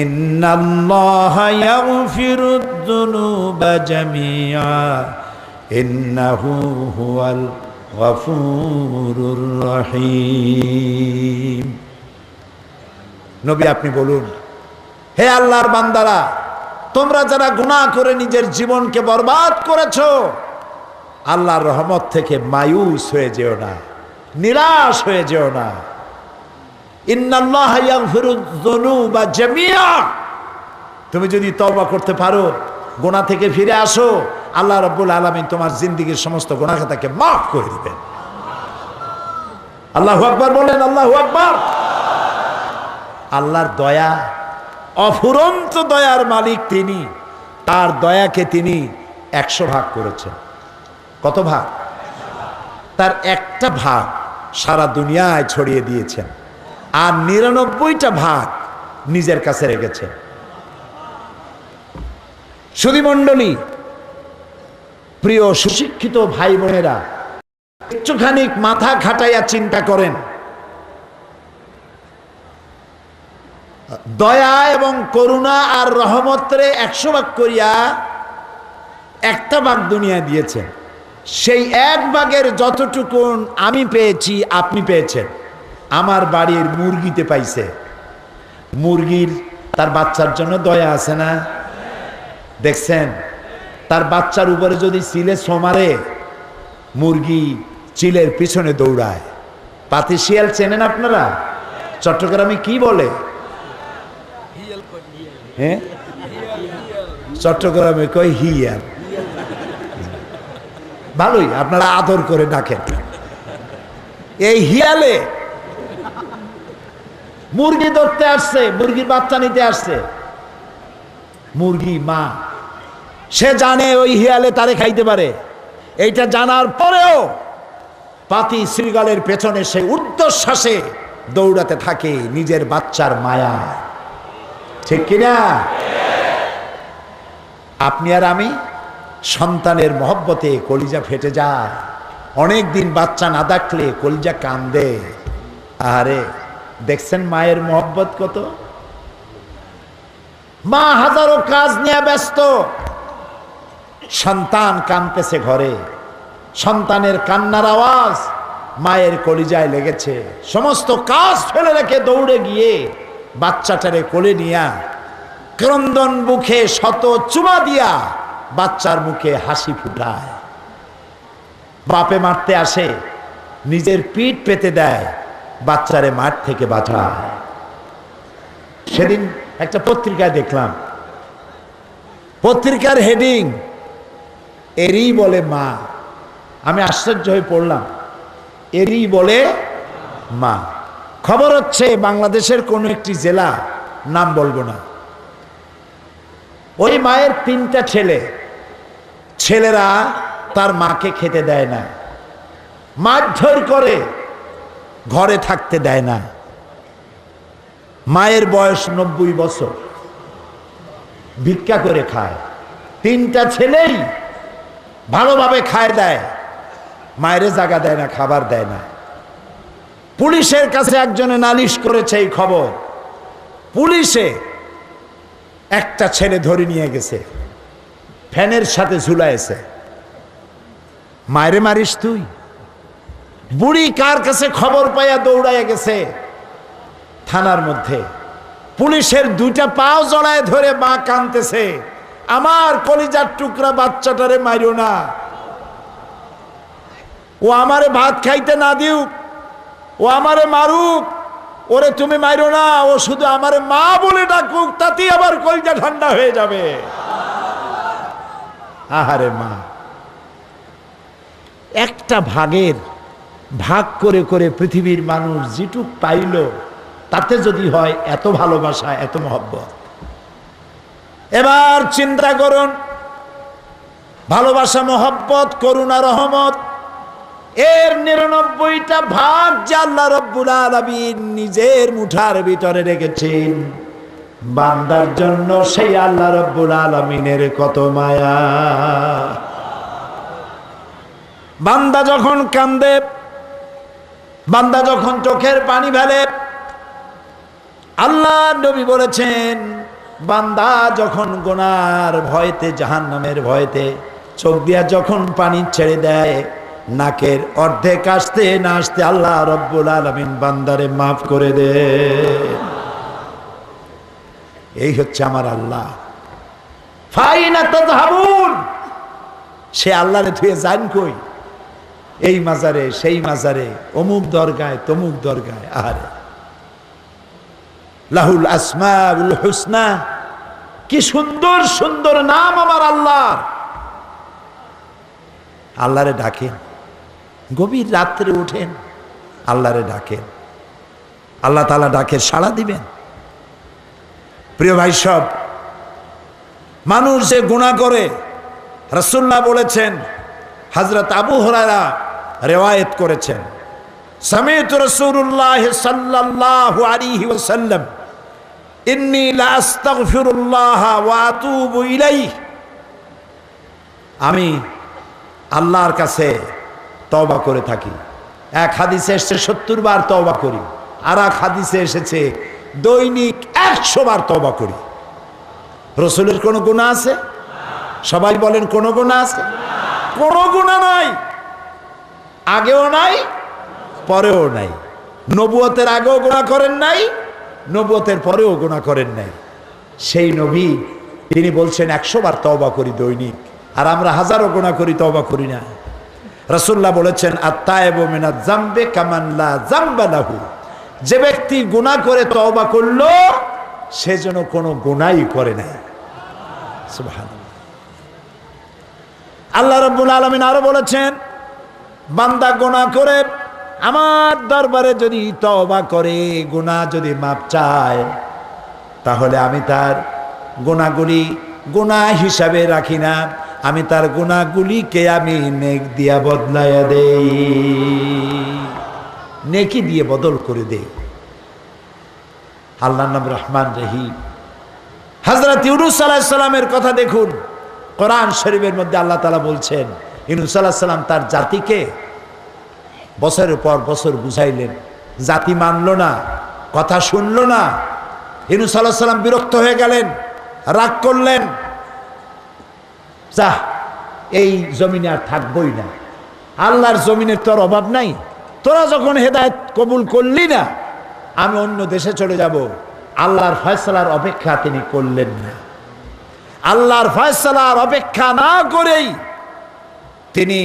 ইন্নাল্লাহা ইয়াগফিরুদ যুনুবা জামিআ ইন্নাহু হুয়াল গফুরুর রহিম। নবী আপনি বলুন, হে আল্লাহর বান্দারা, তোমরা যারা গুনাহ করে নিজের জীবনকে বরবাদ করেছো, আল্লাহর রহমত থেকে মায়ুস হয়ে যেও না, নিরাশ হয়ে যেও না। ইন্নাল্লাহা ইয়াগফিরুয যুনুবা জামিআ। তুমি যদি তওবা করতে পারো, গুনাহ থেকে ফিরে আসো, আল্লাহ রাব্বুল আলামিন তোমার জিন্দেগীর সমস্ত গুনাহ খাতাকে মাফ করে দিবেন। আল্লাহু আকবার বলেন, আল্লাহু আকবার। আল্লাহর দয়া, অফুরন্ত দয়ার মালিক তিনি। তার দয়াকে তিনি 100 ভাগ করেছেন। কত ভাগ? তার একটা ভাগ সারা দুনিয়ায় ছড়িয়ে দিয়েছেন, আর 99টা ভাগ নিজের কাছে রেখেছেন। সুধীমণ্ডলী, প্রিয় সুশিক্ষিত ভাই বোনেরা, একটুখানি মাথা খাটাইয়া চিন্তা করেন, দয়া এবং করুণা আর রহমতরে 100 ভাগ করিয়া একটা ভাগ দুনিয়া দিয়েছেন। সেই 1 ভাগের যতটুকু আমি পেয়েছি, আপনি পেয়েছেন। আমার বাড়ির মুরগিতে পাইছে। মুরগির তার বাচ্চার জন্য দয়া আছে না? দেখছেন, তার বাচ্চার উপরে যদি চিলে সোমারে, মুরগি চিলের পিছনে দৌড়ায়, পাতি শিয়াল চেনেন আপনারা? চট্টগ্রামে কি বলে? হ্যাঁ, চট্টগ্রামে কই হিয়াল। ভালোই, আপনারা আদর করে ডাকেন। এই হিয়ালে মুরগি ধরতে আসছে, মুরগির বাচ্চা নিতে আসছে। মুরগি মা, সে জানে ওই হিয়ালে তারে খাইতে পারে। এইটা জানার পরেও পাতি শ্রীগালের পেছনে সে ঊর্ধ্বশ্বাসে দৌড়াতে থাকে নিজের বাচ্চার মায়া। ঠিক কিনা? আপনি আর আমি সন্তানের মহব্বতে কলিজা ফেটে যায়। অনেক দিন বাচ্চা না দেখলে কলিজা কান্দে। আরে দেখছেন মায়ের মহব্বত কত? মা হাজারো কাজ নিয়ে ব্যস্ত, সন্তান কাঁদতেছে ঘরে, সন্তানের কান্নার আওয়াজ মায়ের কলিজায় লেগেছে। সমস্ত কাজ ফেলে রেখে দৌড়ে গিয়ে বাচ্চাটারে কোলে নিয়া ক্রন্দন মুখে শত চুমা দিয়া বাচ্চার মুখে হাসি ফুটায়। বাপে মারতে আসে, নিজের পিঠ পেতে দেয়, বাচ্চারে মাঠ থেকে বাঁচায়। সেদিন একটা পত্রিকায় দেখলাম, পত্রিকার হেডিং এরই বলে মা। আমি আশ্চর্য হয়ে পড়লাম, এরই বলে মা। খবর হচ্ছে বাংলাদেশের কোনো একটি জেলা, নাম বলবো না, ওই মায়ের 3টা ছেলে, ছেলেরা তার মাকে খেতে দেয় না, মারধর করে, ঘরে থাকতে দেয় না। মায়ের বয়স 90 বছর, ভিক্ষা করে খায়। 3টা ছেলেই ভালোভাবে খায় দেয়, মায়ের জায়গা দেয় না, খাবার দেয় না। পুলিশের কাছে একজনে নালিশ করেছে এই খবর। পুলিশে একটা ছেলে ধরে নিয়ে গেছে, ফ্যানের সাথে ঝুলাইছে। মায়েরে মারিস তুই? বুড়ি কার কাছে খবর পাইয়া দৌড়াইয়া গেছে থানার মধ্যে। পুলিশের 2টা পাও জড়ায় ধরে মা কাঁদতেছে, আমার কলিজার টুকরা বাচ্চাটারে মাইরো না, ও আমারে ভাত খাইতে না দিউক, ও আমারে মারুক, ওরে তুমি মাইরো না, ও শুধু আমারে মা বলে ডাকুক, তাতেই আবার কলিজা ঠান্ডা হয়ে যাবে। আহারে মা, একটা ভাগের ভাগ করে করে পৃথিবীর মানুষ যেটুক পাইল, তাতে যদি হয় এত ভালোবাসা, এত মহব্বত। এবার চিন্তা করুন, ভালোবাসা, মহব্বত, করুণা, রহমত, এর 99টা ভাগ যে আল্লাহ রব্বুল আলামিন নিজের মুঠার ভিতরে রেখেছেন বান্দার জন্য। সেই আল্লাহ রব্বুল আলামিনের কত মায়া। বান্দা যখন কান্দে, বান্দা যখন চোখের পানি ফেলে, আল্লাহ নবী বলেছেন, বান্দা যখন গুনার ভয়তে, জাহান্নামের ভয়তে চোখ দিয়া যখন পানি ছেড়ে দেয়, নাকের অর্ধেক আসতে না আসতে আল্লাহ রব্বুল আলামিন বান্দারে মাফ করে দে। এই হচ্ছে আমার আল্লাহ। ফাইনা তাযহাবুন, সে আল্লাহরে থুয়ে যান কই? এই মাজারে, সেই মাজারে, অমুক দরগায়, তমুক দরগায়। আহারে, লাহুল আসমাউল হুসনা, কি সুন্দর সুন্দর নাম আমার আল্লাহর। আল্লাহরে ডাকেন, গভীর রাত্রে উঠেন, আল্লাহরে ডাকেন, আল্লাহ তাআলা ডাকে সাড়া দিবেন। প্রিয় ভাই সব, মানুষ যে গুনাহ করে, রাসূলুল্লাহ বলেছেন, হযরত আবু হুরায়রা রিওয়ায়াত করেছেন, সামি'তু রাসূলুল্লাহ সাল্লাল্লাহু আলাইহি ওয়াসাল্লাম ইন্নী লা আস্তাগফিরুল্লাহ ওয়া আতুবু ইলাইহি, আমি আল্লাহর কাছে তওবা করে থাকি। এক হাদিসে এসেছে 70 বার তওবা করি, আর এক হাদিসে এসেছে দৈনিক 100 বার তওবা করি। রাসূলের কোনো গুনাহ আছে? সবাই বলেন, কোনো গুনাহ আছে? কোনো গুনাহ নাই, আগেও নাই, পরেও নাই। নবুয়তের আগেও গুনাহ করেন নাই, নবুয়তের পরেও গুনাহ করেন নাই। সেই নবী তিনি বলছেন 100 বার তওবা করি দৈনিক, আর আমরা হাজারো গুনাহ করি, তওবা করি না। রাসূলুল্লাহ বলেছেন আত-তায়েবু মিনাজ যামবি কামান লা যামবা লাহু, যে ব্যক্তি গুনাহ করে তওবা করলো সে যেন কোনো গুনাহই করে নাই। সুবহানাল্লাহ। আল্লাহ রাব্বুল আলামিন আরো বলেছেন, বান্দা গুনাহ করে আমার দরবারে যদি তওবা করে, গুনাহ যদি মাপ চায়, তাহলে আমি তার গুনাহগুলি গুনাহ হিসাবে রাখি না, আমি তার গুনাহগুলিকে আমি নেক দিয়া বদলাইয়া দেই, নেকি দিয়ে বদল করে দেই। আল্লাহর নাম রহমান রহিম। হযরত ইউনূস আলাইহিস সালামের কথা দেখুন, কোরআন শরীফের মধ্যে আল্লাহ তাআলা বলছেন, ইউনূস আলাইহিস সালাম তার জাতিকে বছরের পর বছর বুঝাইলেন, জাতি মানল না, কথা শুনল না। ইউনূস আলাইহিস সালাম বিরক্ত হয়ে গেলেন, রাগ করলেন, যা এই জমিনে আর থাকবই না, আল্লাহর জমিনের তোর অভাব নাই, তোরা যখন হেদায়েত কবুল করলি না, আমি অন্য দেশে চলে যাব। আল্লাহর ফয়সালার অপেক্ষা তিনি করলেন না। আল্লাহর ফয়সালার অপেক্ষা না করেই তিনি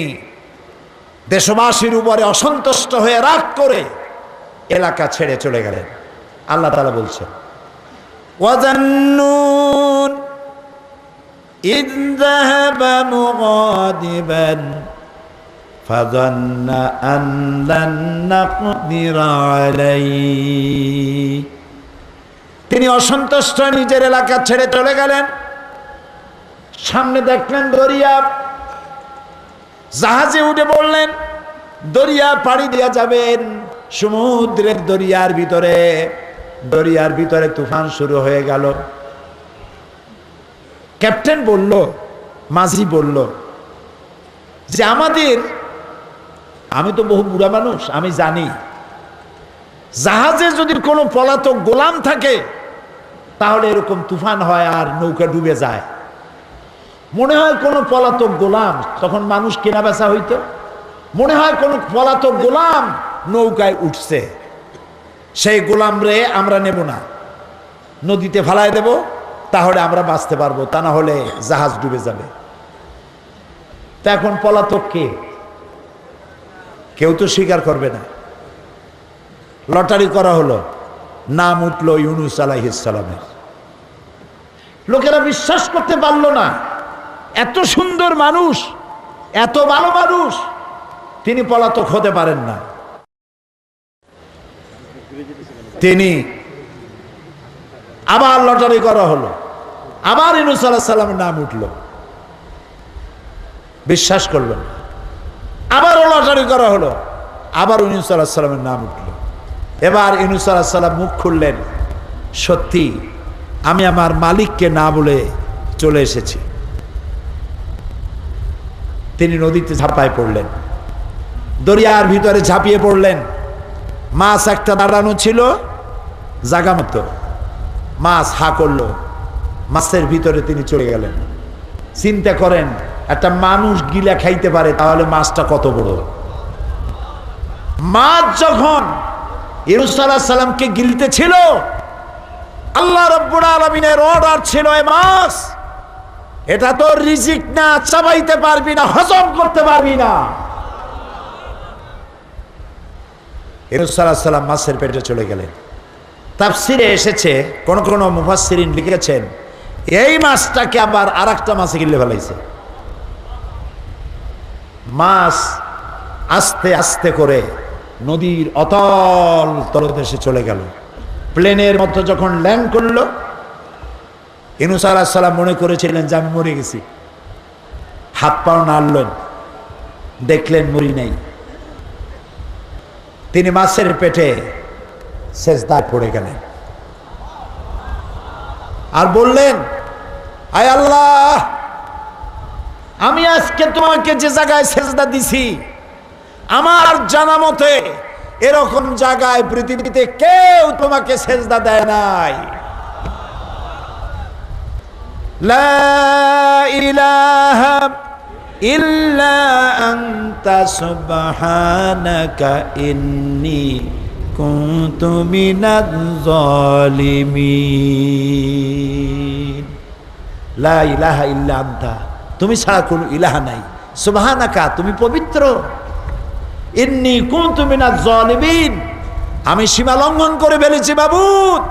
দেশবাসীর উপরে অসন্তুষ্ট হয়ে রাগ করে এলাকা ছেড়ে চলে গেলেন। আল্লাহ তাআলা বলছেন, ওয়াজান্নুন ইয যাহাবা মুগাদিবান ফাযান্না আন লান নাকদির আলাইহি, তিনি অসন্তুষ্ট নিজের এলাকা ছেড়ে চলে গেলেন। সামনে দেখলেন দরিয়া, জাহাজে উঠে পড়লেন, দরিয়া পাড়ি দিয়া যাবেন সমুদ্রের দরিয়ার ভিতরে তুফান শুরু হয়ে গেল। ক্যাপ্টেন বলল, মাঝি বলল যে আমি তো বহু বুড়া মানুষ, আমি জানি জাহাজে যদি কোনো পলাতক গোলাম থাকে তাহলে এরকম তুফান হয় আর নৌকা ডুবে যায়। মনে হয় কোনো পলাতক গোলাম, তখন মানুষ কেনা বেচা হইতো, মনে হয় কোনো পলাতক গোলাম নৌকায় উঠছে, সেই গোলাম রে আমরা নেব না, নদীতে ফালায় দেব, তাহলে আমরা বাঁচতে পারবো, তা না হলে জাহাজ ডুবে যাবে। তা এখন পলাতক কে? কেউ তো স্বীকার করবে না। লটারি করা হলো, নাম উঠলো ইউনূস আলাইহিস সালামের। লোকেরা বিশ্বাস করতে পারলো না, এত সুন্দর মানুষ, এত ভালো মানুষ, তিনি পলাতক হতে পারেন না। তিনি আবার লটারি করা হলো, আবার ইউনূস আলাইহিস সালামের নাম উঠলো, বিশ্বাস করলো না। আবারও লটারি করা হলো, আবার ইউনূস আলাইহিস সালামের নাম উঠলো। এবার ইউনূস আলাইহিস সালাম মুখ খুললেন, সত্যি আমি আমার মালিককে না বলে চলে এসেছি। তিনি নদীতে ঝাঁপায় পড়লেন, দরিয়ার ভিতরে ঝাঁপিয়ে পড়লেন। মাছ একটা দাঁড়ানো ছিল জাগা মতো, মাছ হা করলো, মাছের ভিতরে তিনি চলে গেলেন। চিন্তা করেন, একটা মানুষ গিলা খাইতে পারে তাহলে মাছটা কত বড়। মাছ যখন ইউনূস আলাইহিস সালামকে গিলতে ছিল, আল্লাহ রাব্বুল আলামিনের অর্ডার ছিল, এ মাছ, এটা তো রিজিক না, চাবাইতে পারবি না, হজম করতে পারবি না। ইউনূস আলাইহিস সালাম মাছের পেটে চলে গেলেন। তাফসিরে এসেছে, কোন কোন মুফাসসিরিন লিখেছেন, এই মাছটাকে আবার আরেকটা মাছে গিলে ফেলাইছে। মাছ আস্তে আস্তে করে নদীর অতল তলদেশে চলে গেল। প্লেনের মতো যখন ল্যান্ড করলো, ইউনূস আলাইহিস সালাম মনে করেছিলেন যে আমি মরে গেছি। হাত পাও নাড়লেন, দেখলেন মরি নাই। তিনি মাছের পেটে সেজদায় পড়ে গেলেন আর বললেন, আয় আল্লাহ, আমি আজকে তোমাকে যে জায়গায় সেজদা দিছি, আমার জানা মতে এরকম জায়গায় পৃথিবীতে কেউ তোমাকে সেজদা দেয় নাই। লা ইলাহা ইল্লা আনতা সুবহানাকা ইন্নী কুনতু মিনাজ জালিমিন। লা ইলাহা ইল্লা আনতা, তুমি ছাড়া কোনো ইলাহা নাই, সুবহানাকা, তুমি পবিত্র। ইন্নী কুনতু মিনাজ জালিমিন, আমি সীমা লঙ্ঘন করে ফেলেছি মাবুদ।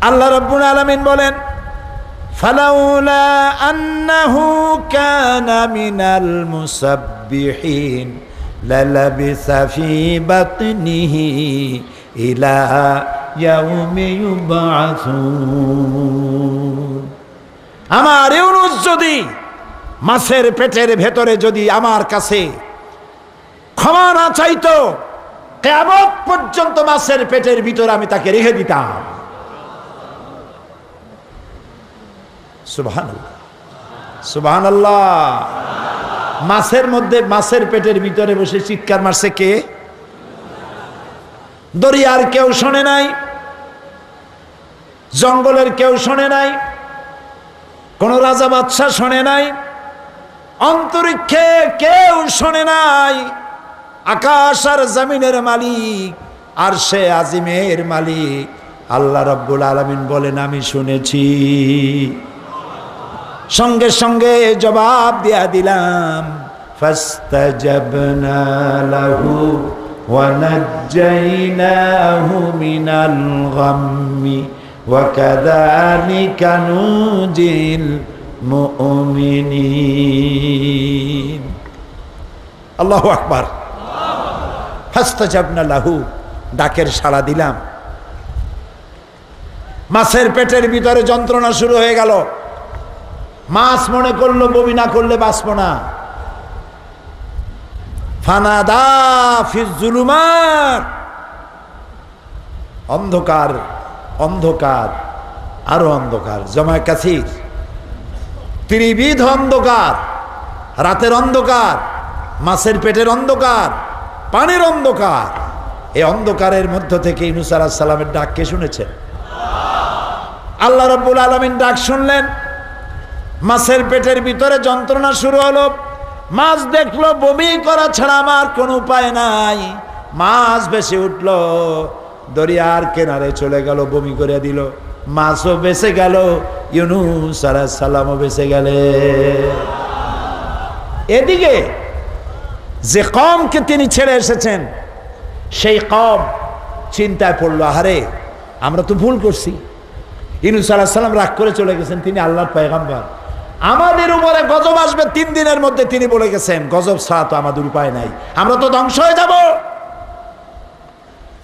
আল্লাহ রাব্বুল আলামিন বলেন, ফালাউলা আন্নাহু কানা মিনাল মুসাব্বিহিন লালাবিসা ফি বাতনিহি ইলা ইয়াউমি ইউবআসুন। আমার ইউনুস যদি মাছের পেটের ভেতরে যদি আমার কাছে ক্ষমা না চাইতো, কিয়ামত পর্যন্ত মাছের পেটের ভিতরে আমি তাকে রেখে দিতাম। সুবহানাল্লাহ, সুবহানাল্লাহ। মাছের মধ্যে, মাছের পেটের ভিতরে বসে চিৎকার মারছে কে? দরিয়ার কেউ শোনে নাই, জঙ্গলের কেউ শোনে নাই, কোন রাজা বাদশাহ শোনে নাই, অন্তরিক্ষে কেউ শোনে নাই। আকাশ আর জমিনের মালিক আর সে আজিমের মালিক আল্লাহ রাব্বুল আলামিন বলেন, আমি শুনেছি। সঙ্গে সঙ্গে জবাব দিয়া দিলাম, ফাস্তাজাবনা লাহু ওয়া নাজ্জাইনাহু মিনাল গাম্মি ওয়া কাযালিকা নুজিল মুমিনিন। আল্লাহু আকবার। ফাস্তাজাবনা লাহু, ডাকের সাড়া দিলাম। মাছের পেটের ভিতরে যন্ত্রণা শুরু হয়ে গেল। মাছ মনে করলো বমি না করলে বাঁচব না। ফানাদা ফিজ জুলুমাত, অন্ধকার, অন্ধকার, আরো অন্ধকার, জমা কাসির, ত্রিবিধ অন্ধকার, রাতের অন্ধকার, মাছের পেটের অন্ধকার, পানির অন্ধকার। এই অন্ধকারের মধ্য থেকে ইউনূস আলাইহিস সালামের ডাক কে শুনেছেন? আল্লাহ রাব্বুল আলামিন ডাক শুনলেন। মাছের পেটের ভিতরে যন্ত্রণা শুরু হলো। মাছ দেখলো বমি করা ছাড়া আমার কোনো উপায় নাই। মাছ বেশি উঠলো, দরিয়ার কিনারে চলে গেল, বমি করে দিল। মাছও বেঁচে গেল, ইউনূস আলাইহিস সালামও বেঁচে গেলে। এদিকে যে কওমকে তিনি ছেড়ে এসেছেন, সেই কওম চিন্তায় পড়লো, আহারে আমরা তো ভুল করছি। ইউনূস আলাইহিস সালাম রাগ করে চলে গেছেন, তিনি আল্লাহর পয়গম্বর। আমাদের উপরে গজব আসবে 3 দিনের মধ্যে, তিনি বলে গেছেন গজব ছাড়া তো আমাদের উপায় নাই, আমরা তো ধ্বংস হয়ে যাব।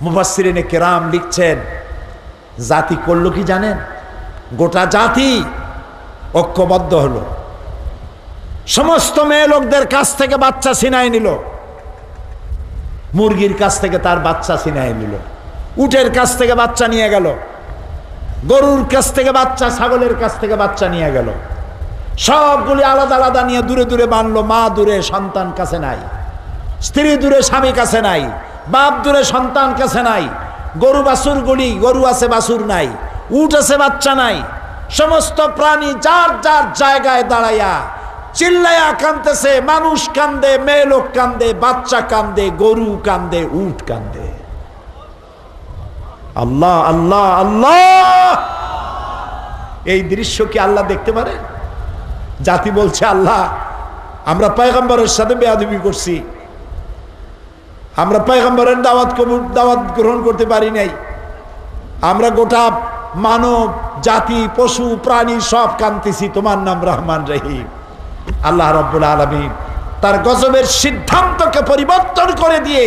মুফাসসিরিনে কেরাম লিখছেন, জাতি করলো কি জানেন? গোটা জাতি ঐক্যবদ্ধ হলো। সমস্ত মেয়ে লোকদের কাছ থেকে বাচ্চা ছিনাই নিল, মুরগির কাছ থেকে তার বাচ্চা ছিনাই নিল, উটের কাছ থেকে বাচ্চা নিয়ে গেল, গরুর কাছ থেকে বাচ্চা, ছাগলের কাছ থেকে বাচ্চা নিয়ে গেল। সবগুলি আলাদা আলাদা নিয়ে দূরে দূরে বানলো। মা দূরে, সন্তান কাছে নাই। স্ত্রী দূরে, স্বামী কাছে নাই। বাপ দূরে, সন্তান কাছে নাই। গরু বাছুরগুলি, গরু আছে বাছুর নাই, উট আছে বাচ্চা নাই। সমস্ত প্রাণী যার যার জায়গায় দাঁড়াইয়া চিল্লাইয়া কাঁদতেছে। মানুষ কান্দে, মেয়ে লোক কান্দে, বাচ্চা কান্দে, গরু কান্দে, উট কান্দে। আল্লাহ আল্লাহ আল্লাহ! এই দৃশ্য কি আল্লাহ দেখতে পারে? জাতি বলছে, আল্লাহ আমরা পয়গম্বরের সাথে বেয়াদবি করছি, আমরা পয়গম্বরের দাওয়াত গ্রহণ করতে পারি নাই, আমরা গোটা মানব জাতি, পশু প্রাণী সব কাঁদতেছি, তোমার নাম রহমান রহিম। আল্লাহ রাব্বুল আলামিন তার গজবের সিদ্ধান্তকে পরিবর্তন করে দিয়ে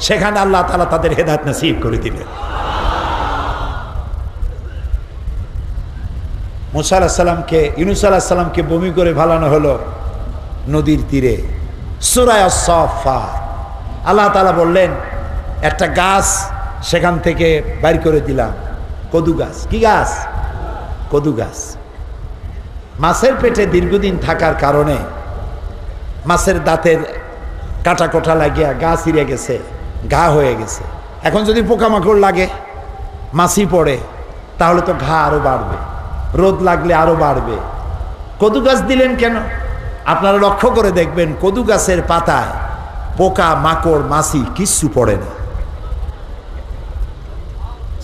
সেখানে আল্লাহ তাআলা তাদের হেদায়েত নসিব করে দিলেন। মুসা আলাইহিস সালামকে, ইউনূস আলাইহিস সালামকে বমি করে ফালানো হলো নদীর তীরে। সূরা আস-সাফফাত আল্লাহ তাআলা বললেন, একটা গাছ সেখান থেকে বাইর করে দিলাম, কদু গাছ। কি গাছ? কদু গাছ। মাছের পেটে দীর্ঘদিন থাকার কারণে মাছের দাঁতের কাটা কোটা লাগিয়া গা ছিঁড়ে গেছে, ঘা হয়ে গেছে। এখন যদি পোকামাকড় লাগে, মাছি পড়ে, তাহলে তো ঘা আরো বাড়বে, রোদ লাগলে আরো বাড়বে। কদু গাছ দিলেন কেন? আপনারা লক্ষ্য করে দেখবেন, কদু গাছের পাতায় পোকা মাকড় মাছি কিচ্ছু পড়ে না।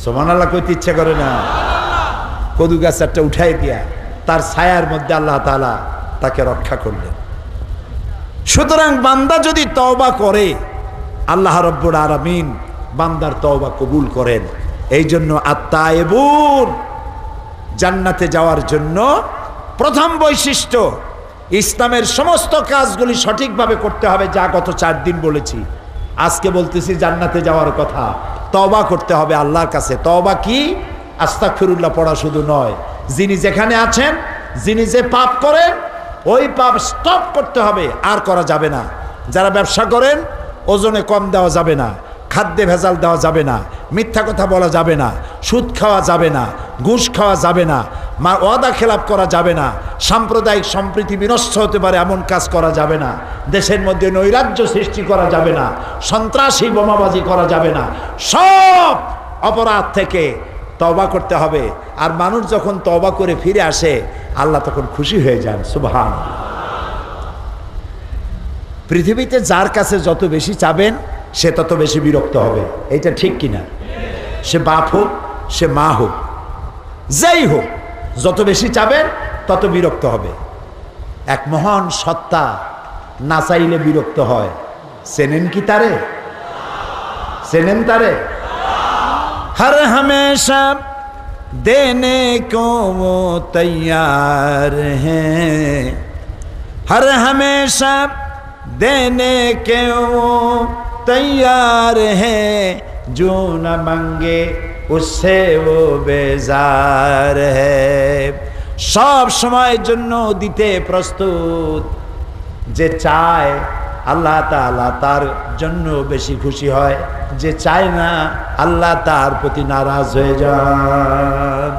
সুবহানাল্লাহ কইতে ইচ্ছা করে না? কদু গাছ একটা উঠাই দিয়া তার ছায়ার মধ্যে আল্লাহ তাআলা তাকে রক্ষা করলেন। সুতরাং বান্দা যদি তওবা করে, আল্লাহ রব্বুল আলামিন বান্দার তওবা কবুল করেন। এই জন্য আত-তায়েবুন জান্নাতে যাওয়ার জন্য প্রথম বৈশিষ্ট্য, ইসলামের সমস্ত কাজগুলি সঠিকভাবে করতে হবে, যা গত 4 দিন বলেছি। আজকে বলতেছি জান্নাতে যাওয়ার কথা। তওবা করতে হবে আল্লাহর কাছে। তওবা কি? আস্তাগফিরুল্লাহ পড়া শুধু নয়, যিনি যেখানে আছেন, যিনি যে পাপ করেন ওই পাপ স্টপ করতে হবে, আর করা যাবে না। যারা ব্যবসা করেন ওজনে কম দেওয়া যাবে না, খাদ্যে ভেজাল দেওয়া যাবে না, মিথ্যা কথা বলা যাবে না, সুদ খাওয়া যাবে না, ঘুষ খাওয়া যাবে না, ওয়াদা খেলাপ করা যাবে না, সাম্প্রদায়িক সম্প্রীতি বিনষ্ট হতে পারে এমন কাজ করা যাবে না, দেশের মধ্যে নৈরাজ্য সৃষ্টি করা যাবে না, সন্ত্রাসী বোমাবাজি করা যাবে না। সব অপরাধ থেকে তওবা করতে হবে। আর মানুষ যখন তওবা করে ফিরে আসে আল্লাহ তখন খুশি হয়ে যান। সুবহানাল্লাহ। পৃথিবীতে যার কাছে যত বেশি চাবেন সে তত বেশি বিরক্ত হবে, এটা ঠিক কিনা? সে বাপ হোক, সে মা হোক, যেই হোক, যত বেশি চাবেন তত বিরক্ত হবে। এক মহান সত্তা না চাইলে বিরক্ত হয়। চেনেন কি তারে? চেনেন তারে? हर हमेशा देने को वो तैयार हैं, हर हमेशा देने के वो तैयार हैं, जो न मांगे उससे वो बेजार है। सब সময়ের জন্য দিতে প্রস্তুত। যে চায় আল্লাহ তাআলা তার জন্য বেশি খুশি হয়, যে চায় না আল্লাহ তার প্রতি নারাজ হয়ে যান।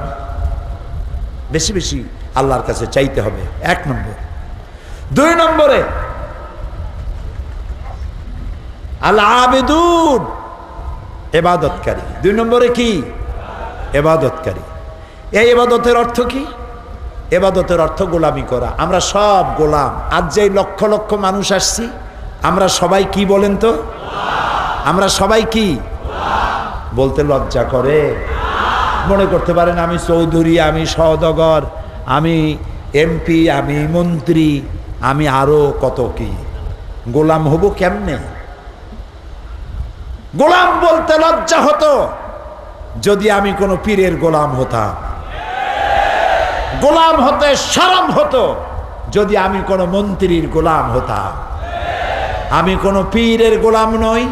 বেশি বেশি আল্লাহর কাছে চাইতে হবে, 1 নম্বর। 2 নম্বরে আল আবিদুন, ইবাদতকারী। 2 নম্বরে কি? ইবাদতকারী। এই ইবাদতের অর্থ কি? ইবাদতের অর্থ গোলামি করা। আমরা সব গোলাম। আজ যে লক্ষ লক্ষ মানুষ আসছি, আমরা সবাই কি বলেন তো? আমরা সবাই কি বলতে লজ্জা করে? মনে করতে পারেন আমি চৌধুরী, আমি সওদাগর, আমি এমপি, আমি মন্ত্রী, আমি আরো কত কি। গোলাম হব কেমনে? গোলাম বলতে লজ্জা হতো যদি আমি কোনো পীরের গোলাম হতাম। গোলাম হতে শরম হতো যদি আমি কোনো মন্ত্রীর গোলাম হতাম। আমি কোনো পীরের গোলাম নই,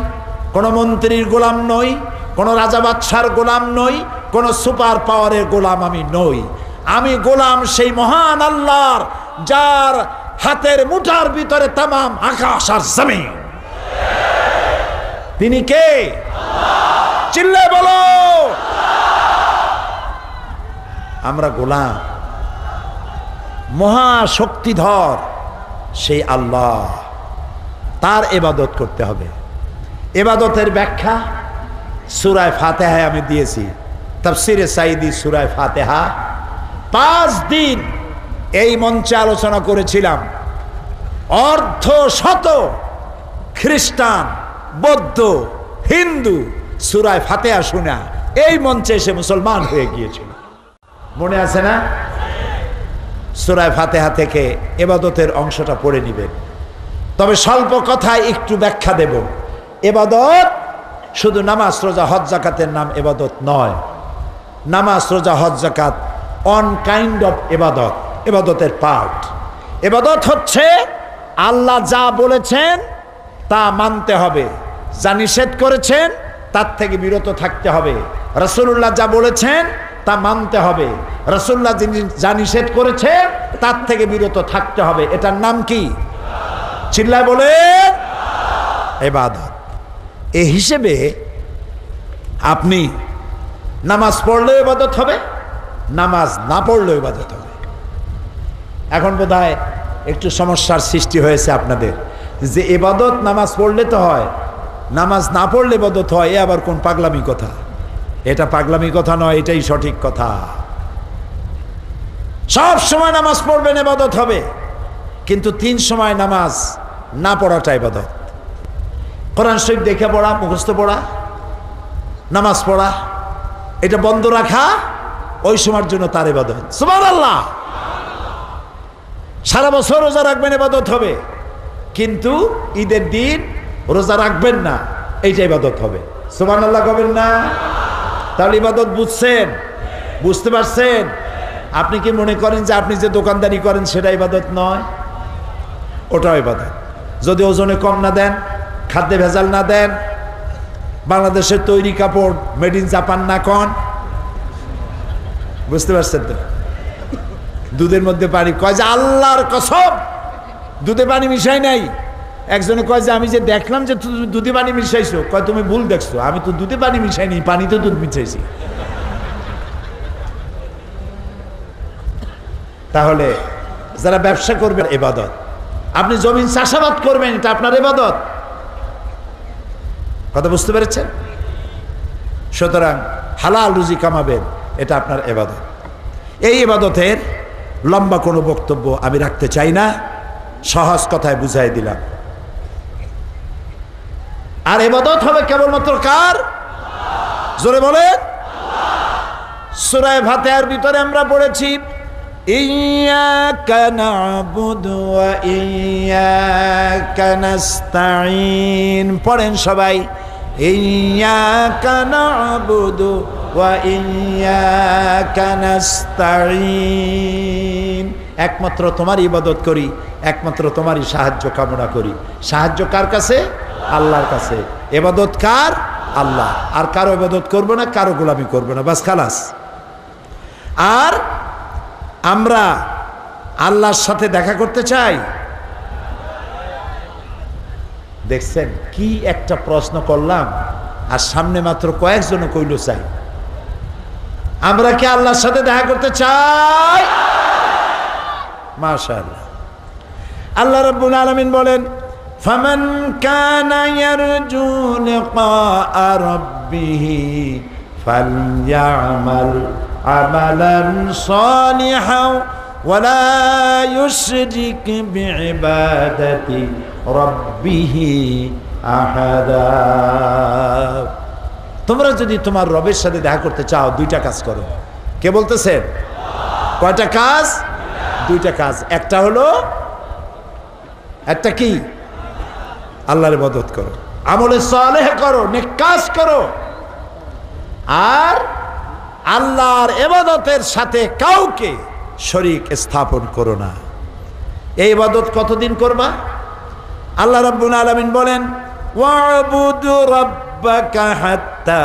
কোনো মন্ত্রীর গোলাম নই, কোনো রাজা বাদশার গোলাম নই, কোনো সুপার পাওয়ারের গোলাম আমি নই। আমি গোলাম সেই মহান আল্লাহর, যার হাতের মুঠার ভিতরে তামাম আকাশ আর জমিন। তিনি কে? চিল্লে বলো। আমরা গোলাম। মহাশক্তিধর সেই আল্লাহ, তার ইবাদত করতে হবে। ইবাদতের ব্যাখ্যা সূরা ফাতিহায় আমি দিয়েছি। তাফসিরে সাঈদী সূরা ফাতিহা 5 দিন এই মঞ্চে আলোচনা করেছিলাম। অর্ধ শত খ্রিস্টান, বৌদ্ধ, হিন্দু সূরা ফাতিহা শুনে এই মঞ্চে এসে মুসলমান হয়ে গিয়েছিল। মনে আছে না? সূরা ফাতিহা থেকে ইবাদতের অংশটা পড়ে নেবেন। তবে স্বল্প কথায় একটু ব্যাখ্যা দেব। ইবাদত শুধু নামাজ, রোজা, হজ, যাকাতের নাম ইবাদত নয়। নামাজ, রোজা, হজ, যাকাত অন কাইন্ড অফ ইবাদত, ইবাদতের পার্ট। ইবাদত হচ্ছে আল্লাহ যা বলেছেন তা মানতে হবে, যা নিষেধ করেছেন তার থেকে বিরত থাকতে হবে। রাসূলুল্লাহ যা বলেছেন তা মানতে হবে, রাসূলুল্লাহ যা নিষেধ করেছেন তার থেকে বিরত থাকতে হবে। এটার নাম কি? চিল্লায় বলেন ইবাদত। এই হিসেবে আপনি নামাজ পড়লেও ইবাদত হবে, নামাজ না পড়লেও ইবাদত হবে। এখন বোধহয় একটু সমস্যার সৃষ্টি হয়েছে আপনাদের, যে ইবাদত নামাজ পড়লে তো হয়, নামাজ না পড়লে ইবাদত হয়। এ আবার কোন পাগলামি কথা? এটা পাগলামি কথা নয়, এটাই সঠিক কথা। সব সময় নামাজ পড়বেন, ইবাদত হবে। কিন্তু 3 সময় নামাজ না পড়াটা ইবাদত। কোরআন শরীফ দেখে পড়া, মুখস্থ পড়া, নামাজ পড়া, এটা বন্ধ রাখা ওই সময়ের জন্য তার ইবাদত। সুবহানাল্লাহ। সারা বছর রোজা রাখবেন, ইবাদত হবে। কিন্তু ঈদের দিন রোজা রাখবেন না, এইটা ইবাদত হবে। সুবহানাল্লাহ কবেন না? তাহলে ইবাদত বুঝছেন, বুঝতে পারছেন? আপনি কি মনে করেন যে আপনি যে দোকানদারি করেন সেটা ইবাদত নয়? ওটাও ইবাদত। যদি ওজনে কম না দেন, খাদ্যে ভেজাল না দেন, বাংলাদেশের তৈরি কাপড় মেড ইন জাপান না কন, বুঝতে পারছেন তো? দুধের মধ্যে পানি, কয় যে আল্লাহর কসম দুধে পানি মিশাই নাই। একজনে কয় যে আমি যে দেখলাম যে তুমি দুধে পানি মিশাইছো, কয় তুমি ভুল দেখছো, আমি তো দুধে পানি মিশাইনি, পানিতে দুধ মিশাইছি। তাহলে যারা ব্যবসা করবেন ইবাদত, আপনি জমিন চাষাবাদ করবেন, এটা আপনার ইবাদত। কথা বুঝতে পেরেছেন? সুতরাং হালাল রুজি কামাবেন, এটা আপনার ইবাদত। এই ইবাদতের লম্বা কোনো বক্তব্য আমি রাখতে চাই না, সহজ কথায় বুঝাই দিলাম। আর ইবাদত হবে কেবলমাত্র কার? জোরে বলেন। সূরা ফাতিহার ভিতরে আমরা পড়েছি ইয়্যাকা না'বুদু ওয়া ইয়্যাকা নাস্তাঈন। পড়েন সবাই, ইয়্যাকা না'বুদু ওয়া ইয়্যাকা নাস্তাঈন। একমাত্র তোমার ইবাদত করি, একমাত্র তোমারই সাহায্য কামনা করি। সাহায্য কার কাছে? আল্লাহর কাছে। ইবাদত কার? আল্লাহ। আর কারো ইবাদত করবো না, কারো গোলামি করবো না, বাস খালাস। আর আমরা আল্লাহর সাথে দেখা করতে চাই। দেখছেন কি একটা প্রশ্ন করলাম, আর সামনে মাত্র কয়েকজন কইল চাই। আমরা কি আল্লাহর সাথে দেখা করতে চাই? মাশাআল্লাহ। আল্লাহ রাব্বুল আলামিন বলেন, ফামান কানা ইয়ারজু লিকা রাব্বিহি ফালইআমাল আমালান সালিহান ওয়ালা ইউশরিক বিইবাদাতি রাব্বিহি আহাদা। তোমরা যদি তোমার রবের সাথে দেখা করতে চাও, দুইটা কাজ করো। কে বলতেছেন? কয়টা কাজ? দুইটা কাজ। একটা হলো, একটা কি? আল্লাহর ইবাদত করো, আমলে সালেহ করো, নেক কাজ করো। আর আল্লাহর ইবাদতের সাথে কাউকে শরীক স্থাপন করো না। এই ইবাদত কতদিন করবা? আল্লাহ রাব্বুল আলামিন বলেন, ওয়াবুদু রাব্বাকা হাত্তা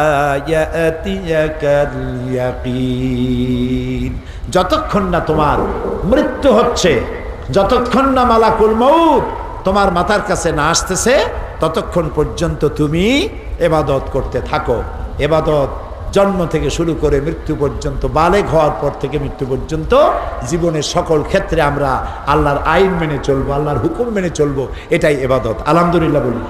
ইয়াতিয়াকাল ইয়াকিন। যতক্ষণ না তোমার মৃত্যু হচ্ছে, যতক্ষণ না মালাকুল মউত তোমার মাথার কাছে না আসতেছে, ততক্ষণ পর্যন্ত তুমি ইবাদত করতে থাকো। ইবাদত জন্ম থেকে শুরু করে মৃত্যু পর্যন্ত, বালেগ হওয়ার পর থেকে মৃত্যু পর্যন্ত জীবনের সকল ক্ষেত্রে আমরা আল্লাহর আইন মেনে চলবো, আল্লাহর হুকুম মেনে চলবো, এটাই ইবাদত। আলহামদুলিল্লাহ বলি।